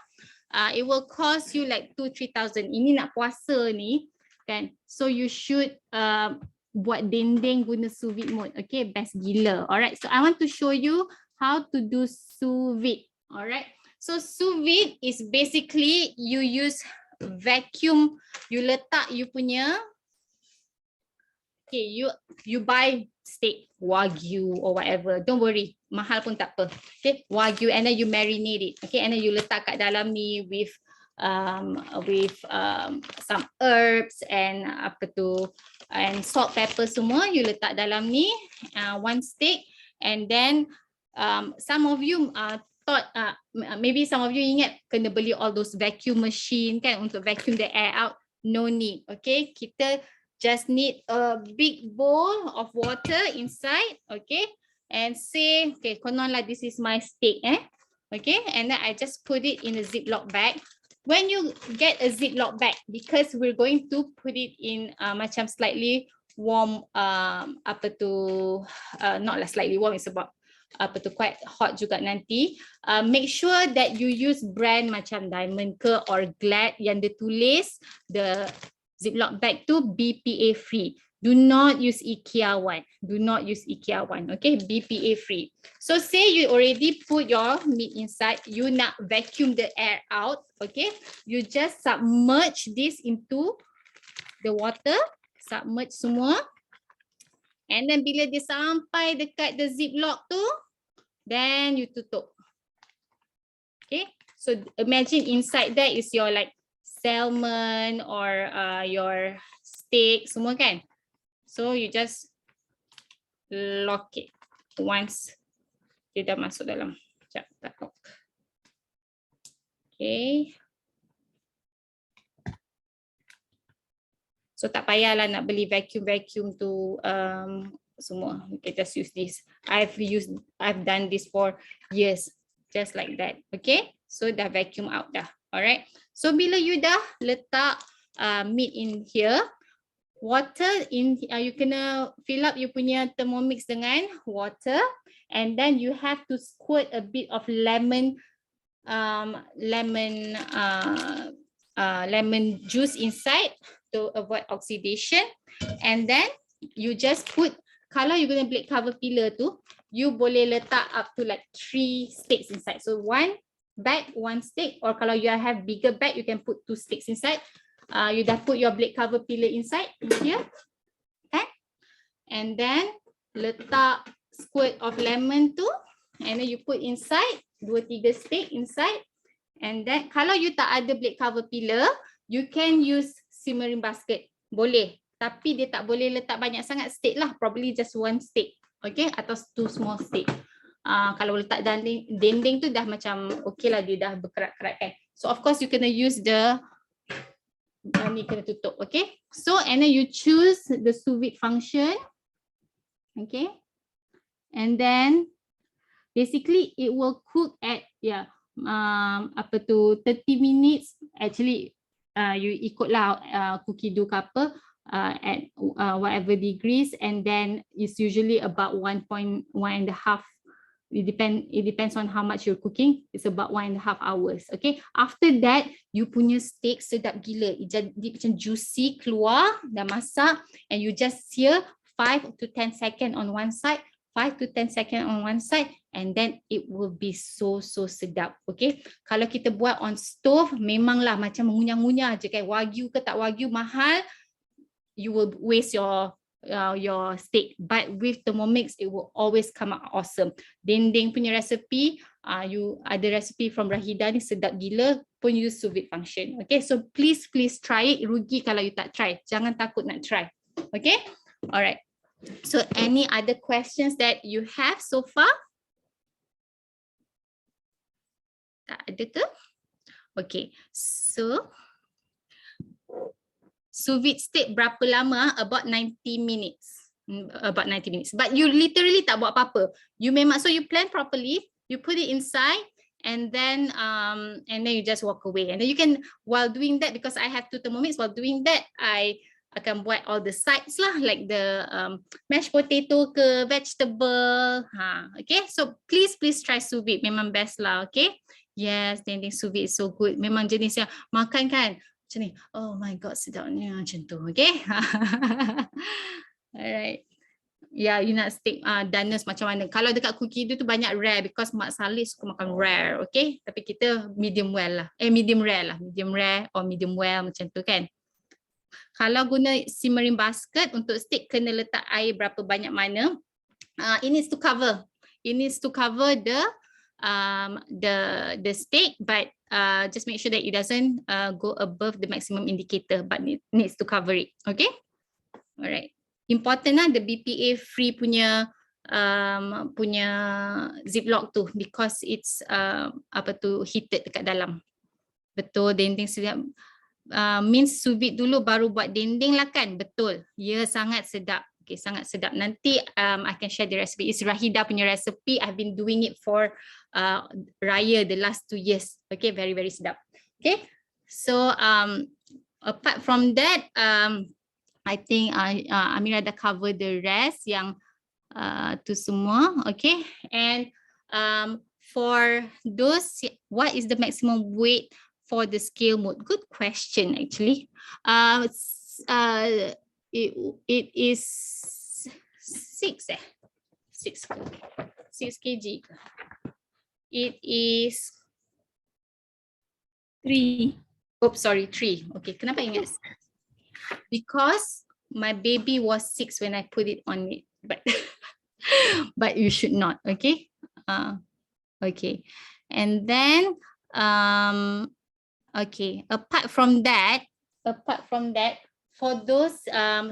it will cost you like 2-3,000. Ini nak puasa ni, kan? So you should buat dendeng guna sous vide mode. Okay, best gila. Alright, so I want to show you how to do sous vide. Alright, so sous vide is basically you use vacuum, you letak you punya, okay, you buy steak, wagyu or whatever, don't worry, mahal pun tak apa. Okay, wagyu, and then you marinate it. Okay, and then you letak kat dalam ni with some herbs and and salt, pepper semua you letak dalam ni, 1 steak. And then some of you thought maybe some of you ingat kena beli all those vacuum machine kan untuk vacuum the air out. No need. Okay, kita just need a big bowl of water inside, okay? And say, okay, konon lah, this is my steak, okay? And then I just put it in a Ziploc bag. When you get a Ziploc bag, because we're going to put it in macam slightly warm, not lah slightly warm, it's about quite hot juga nanti. Make sure that you use brand macam Diamond ke or Glad yang dia tulis the Ziploc bag to BPA free. Do not use IKEA one. Do not use IKEA one. Okay, BPA free. So say you already put your meat inside, you nak vacuum the air out. Okay, you just submerge this into the water, submerge semua. And then bila dia sampai dekat the Ziploc tu, then you tutup. Okay, so imagine inside there is your like salmon or your steak semua kan. So you just lock it once dia dah masuk dalam. Sekejap, tak lock. Okay. So tak payahlah nak beli vacuum tu semua. You can just use this. I've done this for years, just like that. Okay, so dah vacuum out dah. Alright. So bila you dah letak meat in here, water in you kena fill up you punya Thermomix dengan water, and then you have to squirt a bit of lemon juice inside to avoid oxidation. And then you just put, kalau you guna blade cover peeler tu, you boleh letak up to like 3 steaks inside. So 1 bag, 1 steak, or kalau you have bigger bag, you can put 2 steaks inside. You dah put your blade cover peeler inside here, okay? And then letak squirt of lemon tu, and then you put inside 2-3 steak inside. And then kalau you tak ada blade cover peeler, you can use simmering basket, boleh. Tapi dia tak boleh letak banyak sangat steak lah, probably just 1 steak, okay? Atau 2 small steak. Kalau letak dendeng tu dah macam okay lah, dia dah berkerat-kerat kan. So of course you kena use the ni kena tutup, okay? So and then you choose the sous vide function, okay? And then basically it will cook at 30 minutes. Actually you ikutlah cookie dough ke apa, at whatever degrees, and then it's usually about 1.5. It depends on how much you're cooking. It's about 1.5 hours. Okay. After that, you punya steak sedap gila. Dia macam juicy keluar, dah masak, and you just sear 5 to 10 seconds on one side, 5 to 10 seconds on one side, and then it will be so sedap. Okay, kalau kita buat on stove, memanglah macam mengunyah-ngunyah je kan, wagyu ke tak wagyu mahal, you will waste your steak. But with Thermomix, it will always come out awesome. Dendeng punya recipe, you ada recipe from Rahida ni sedap gila, pun use sous vide function. Okay, so please try it. Rugi kalau you tak try. Jangan takut nak try. Okay, alright. So any other questions that you have so far? Tak ada ke? Okay, so sous vide steak berapa lama? About 90 minutes. About 90 minutes. But you literally tak buat apa-apa. You memang, so you plan properly, you put it inside, and then you just walk away. And then you can, while doing that, because I have 2 Thermomix, while doing that, I akan buat all the sides lah, like the mashed potato ke, vegetable. Okay, so please try sous vide. Memang best lah, okay? Yes, dendeng sous vide is so good. Memang jenis yang makan kan, macam ni, oh my god, sedapnya macam tu, okay? Alright. Yeah, you nak steak doneness macam mana? Kalau dekat cookie tu banyak rare, because Mak Saleh suka makan rare, okay? Tapi kita medium well lah, medium rare lah, medium rare or medium well macam tu kan? Kalau guna simmering basket untuk steak, kena letak air berapa banyak mana? It needs to cover. It needs to cover the steak, but just make sure that it doesn't go above the maximum indicator, but it needs to cover it. Okay. Alright. Important lah the BPA free punya ziplock tu, because it's heated dekat dalam. Betul, dendeng sedap. Means sous vide dulu baru buat dendeng lah kan? Betul. Ya, sangat sedap. Okay, sangat sedap. Nanti I can share the recipe. It's Rahida punya recipe. I've been doing it for Raya the last 2 years. Okay, very sedap. Okay, so apart from that, I think Amira dah cover the rest yang tu semua. Okay, and for those, what is the maximum weight for the scale mode? Good question, actually. It is 6 kg. It is 3. Oops, sorry, 3. Okay, kenapa ingat? Because my baby was 6 when I put it on it, but you should not. Okay. Okay, and then okay, apart from that, for those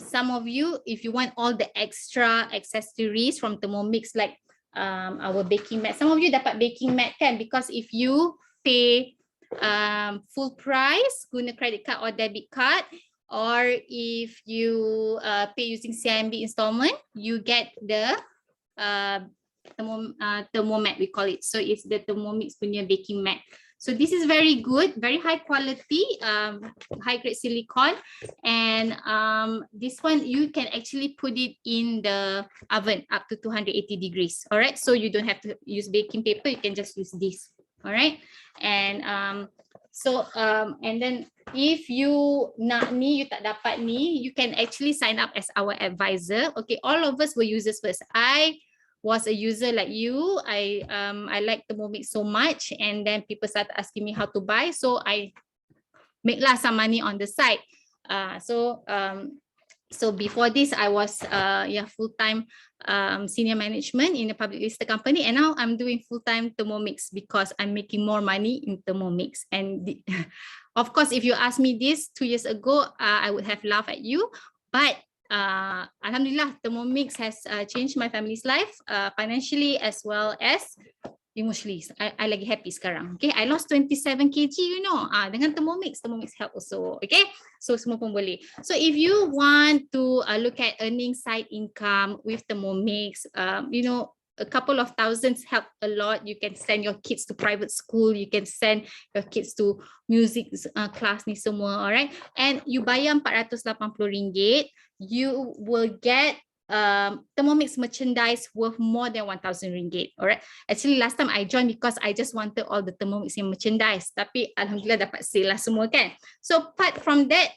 some of you, if you want all the extra accessories from Thermomix, like our baking mat, some of you dapat baking mat kan, because if you pay full price guna credit card or debit card, or if you pay using CIMB installment, you get the thermomat, we call it. So it's the Thermomix punya baking mat. So this is very good, very high quality, high grade silicone, and this one you can actually put it in the oven up to 280 degrees. All right, so you don't have to use baking paper, you can just use this. All right, and and then if you nak ni, you tak dapat ni, you can actually sign up as our advisor. Okay, all of us were users first. I was a user like you. I like Thermomix so much, and then people started asking me how to buy, so I make some money on the side. So before this, I was full-time senior management in a public listed company, and now I'm doing full-time Thermomix because I'm making more money in Thermomix. And of course, if you asked me this 2 years ago, I would have laughed at you, but Alhamdulillah, Thermomix has changed my family's life financially as well as emotionally. I lagi happy sekarang. Okay, I lost 27 kg, you know. Dengan Thermomix help also. Okay, so semua pun boleh. So if you want to look at earning side income with Thermomix, you know, a couple of thousands help a lot. You can send your kids to private school. You can send your kids to music class ni semua, alright? And you bayar RM480, you will get Thermomix merchandise worth more than RM1,000. Alright. Actually, last time I joined because I just wanted all the Thermomix merchandise. Tapi alhamdulillah dapat sale lah semua kan. So apart from that,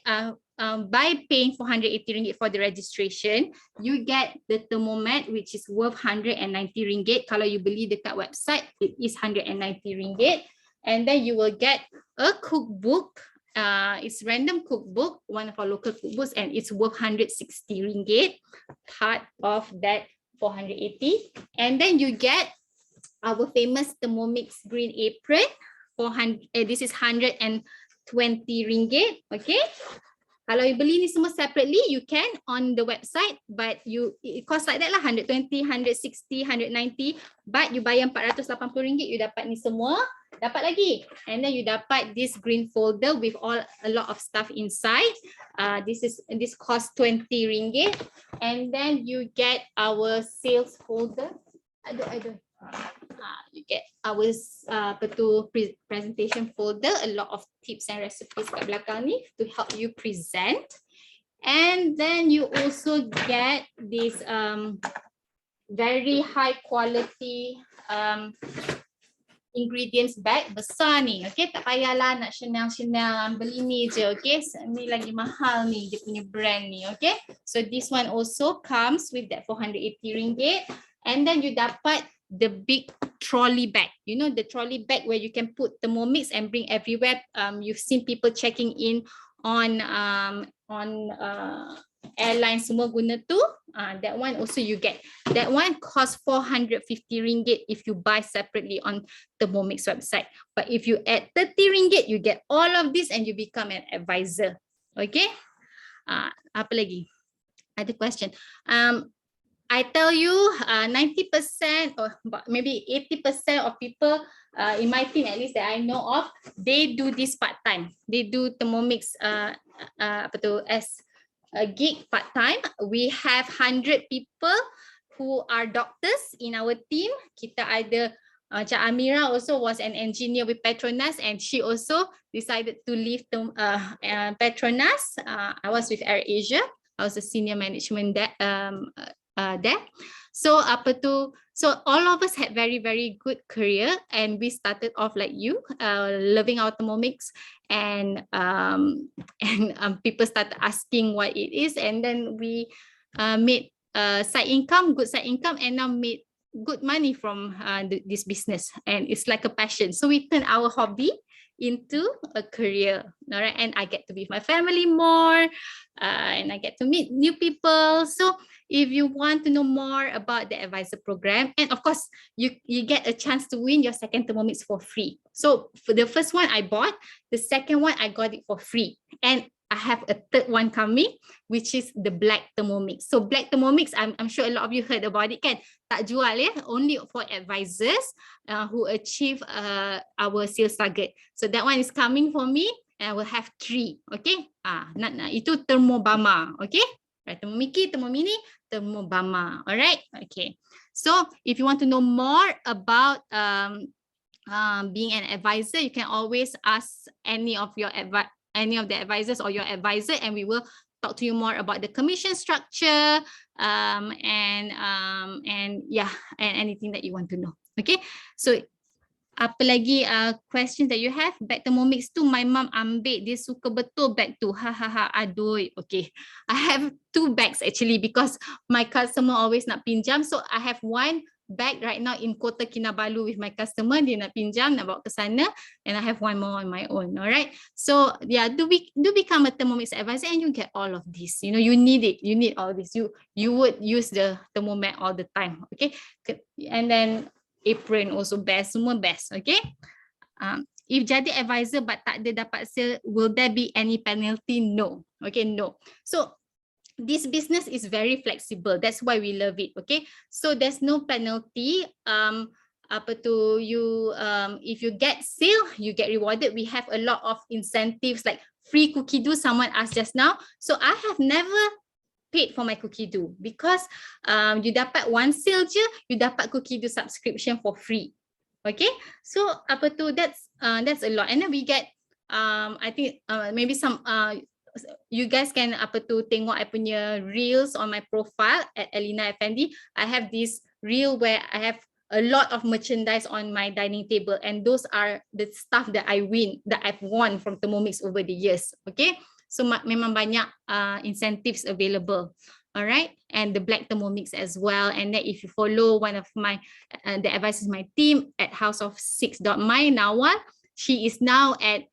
by paying 480 ringgit for the registration, you get the thermomat, which is worth 190 ringgit. Kalau you beli dekat website, it is 190 ringgit. And then you will get a cookbook. It's random cookbook, one of our local cookbooks, and it's worth 160 ringgit, part of that 480. And then you get our famous Thermomix green apron, 400. This is 120 ringgit. Okay. Kalau you beli ni semua separately, you can on the website, but it costs like that lah, 120, 160, 190, but you bayar 480 ringgit, you dapat ni semua, dapat lagi. And then you dapat this green folder with a lot of stuff inside. This costs 20 ringgit. And then you get our sales folder. You get our presentation folder, a lot of tips and recipes kat belakang ni to help you present. And then you also get this very high quality ingredients bag besar ni. Okay, tak payahlah nak Chanel beli ni je. Okay, ni lagi mahal ni dia punya brand ni. Okay, so this one also comes with that 480 ringgit. And then you dapat the big trolley bag. You know the trolley bag where you can put Thermomix and bring everywhere. You've seen people checking in on airlines semua guna tu. That one also you get. That one costs 450 ringgit if you buy separately on Thermomix website. But if you add 30 ringgit, you get all of this and you become an advisor. Okay. Apa lagi? Ada question. I tell you, 90% or maybe 80% of people in my team, at least that I know of, they do this part-time. They do Thermomix as a gig part-time. We have 100 people who are doctors in our team. Kita ada Cak Amira also was an engineer with Petronas, and she also decided to leave Petronas. I was with AirAsia. I was a senior management there. So all of us had very, very good career, and we started off like you, loving our Thermomix, and people started asking what it is, and then we made side income, good side income, and now made good money from this business, and it's like a passion. So we turned our hobby into a career, all right? And I get to be with my family more, and I get to meet new people. So if you want to know more about the advisor program, and of course you get a chance to win your second Thermomix for free. So for the first one I bought, the second one I got it for free, and I have a third one coming, which is the black Thermomix. So black Thermomix, I'm sure a lot of you heard about it kan? Tak jual ya, only for advisors who achieve our sales target. So that one is coming for me, and I will have 3. Okay, itu Thermobama. Okay, right, Thermomix, Thermomini, Thermobama. All right, okay. So if you want to know more about being an advisor, you can always ask any of the advisors or your advisor, and we will talk to you more about the commission structure and anything that you want to know. Okay, so apa lagi questions that you have? Bag Thermomix tu my mom ambil, dia suka betul bag tu, aduh. Okay, I have 2 bags actually because my customer always nak pinjam, so I have 1 bag right now in Kota Kinabalu with my customer. Dia nak pinjam, nak bawa ke sana, and I have 1 more on my own. All right, so yeah, do become a Thermomix advisor, and you get all of this. You know, you need it, you need all this. You would use the thermomat all the time. Okay, and then apron also best, semua best. Okay, if jadi advisor but tak ada dapat sale, will there be any penalty? No. Okay, no. So this business is very flexible. That's why we love it. Okay, so there's no penalty. If you get sale, you get rewarded. We have a lot of incentives like free cookie dough. Someone asked just now. So I have never paid for my cookie dough because you dapat 1 sale je, you dapat cookie dough subscription for free. Okay, so that's a lot. And then we get I think maybe some you guys can tengok I punya reels on my profile at Elina Effendi. I have this reel where I have a lot of merchandise on my dining table, and those are the stuff that I've won from Thermomix over the years. Okay, So memang banyak incentives available. All right, and the black Thermomix as well. And then if you follow one of my the advice is my team at House of 6.my Nawal, she is now at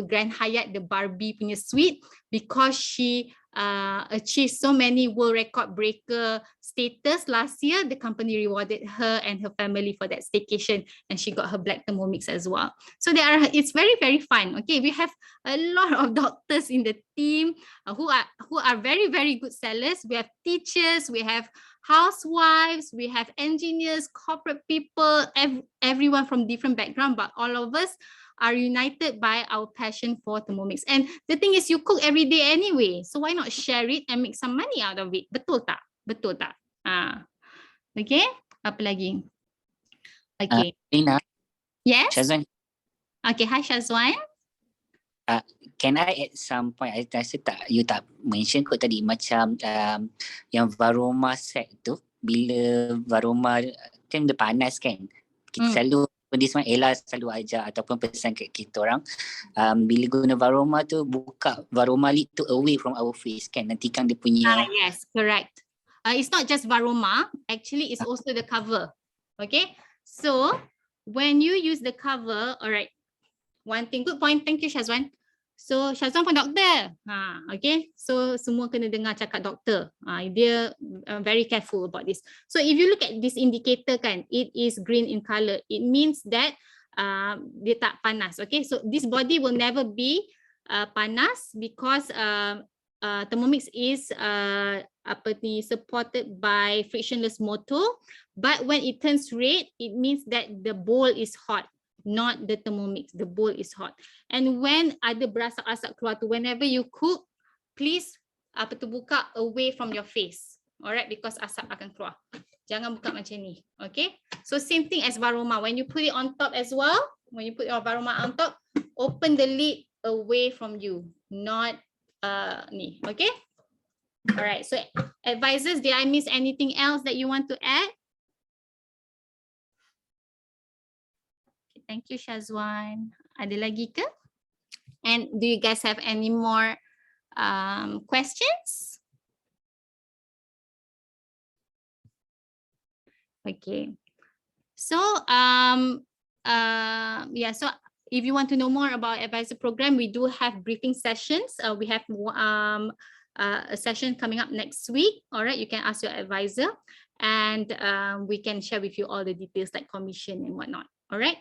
Grand Hyatt, the Barbie punya suite, because she achieved so many world record breaker status last year. The company rewarded her and her family for that staycation, and she got her black Thermomix as well. So it's very, very fun. Okay, we have a lot of doctors in the team who are very, very good sellers. We have teachers, we have housewives, we have engineers, corporate people, everyone from different background, but all of us are united by our passion for Thermomix. And the thing is, you cook every day anyway, so why not share it and make some money out of it? Betul tak? Betul tak? Okay, apa lagi? Okay. Lina, Yes? Shazwan, Okay, hi Shazwan. can I at some point, I rasa you tak mention kot tadi, macam yang varoma set tu, bila varoma kan dia panas kan, kita selalu this one Ella selalu ajar ataupun pesan kat kita orang, bila guna varoma tu, buka varoma lid tu away from our face kan, nantikan dia punya Yes, correct. It's not just varoma, actually it's also the cover. Okay, so when you use the cover, all right, one thing, good point, thank you Shazwan. So Shazwan pun doktor. Okay, so semua kena dengar cakap doktor. Dia very careful about this. So if you look at this indicator kan, it is green in color. It means that dia tak panas. Okay, so this body will never be panas because Thermomix is supported by frictionless motor. But when it turns red, it means that the bowl is hot. Not the Thermomix, the bowl is hot. And when ada berasak-asak keluar tu, whenever you cook, please buka away from your face. Alright, because asap akan keluar. Jangan buka macam ni. Okay, so same thing as varoma. When you put it on top as well, when you put your varoma on top, open the lid away from you, not ni. Okay, alright, so advisors, did I miss anything else that you want to add? Thank you, Shazwan. Ada lagi ke? And do you guys have any more questions? Okay. So yeah. So if you want to know more about advisor program, we do have briefing sessions. We have a session coming up next week. All right, you can ask your advisor, and we can share with you all the details like commission and whatnot. All right.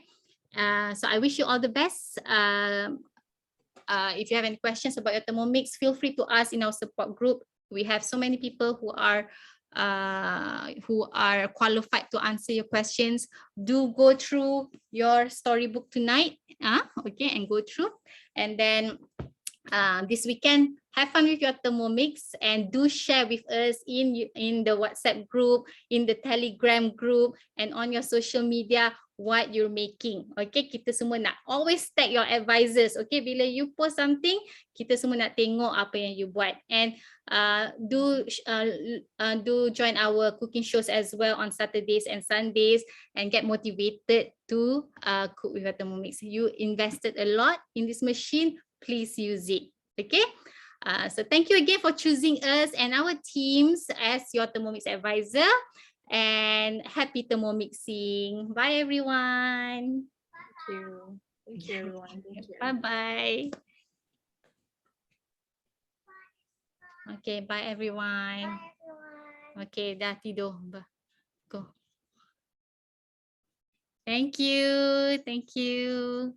So I wish you all the best. If you have any questions about your Thermomix, feel free to ask in our support group. We have so many people who are qualified to answer your questions. Do go through your storybook tonight, okay, and go through, and then this weekend, have fun with your Thermomix, and do share with us in the WhatsApp group, in the Telegram group, and on your social media what you're making. Okay, kita semua nak always tag your advisors. Okay, bila you post something, kita semua nak tengok apa yang you buat. And do join our cooking shows as well on Saturdays and Sundays, and get motivated to cook with your Thermomix. You invested a lot in this machine, please use it. Okay, so thank you again for choosing us and our teams as your Thermomix advisor, and happy Thermomixing. Bye everyone. Thank you. Thank you everyone. Thank you. Bye-bye. Okay, bye everyone. Okay, dah tidur. Go. Thank you. Thank you.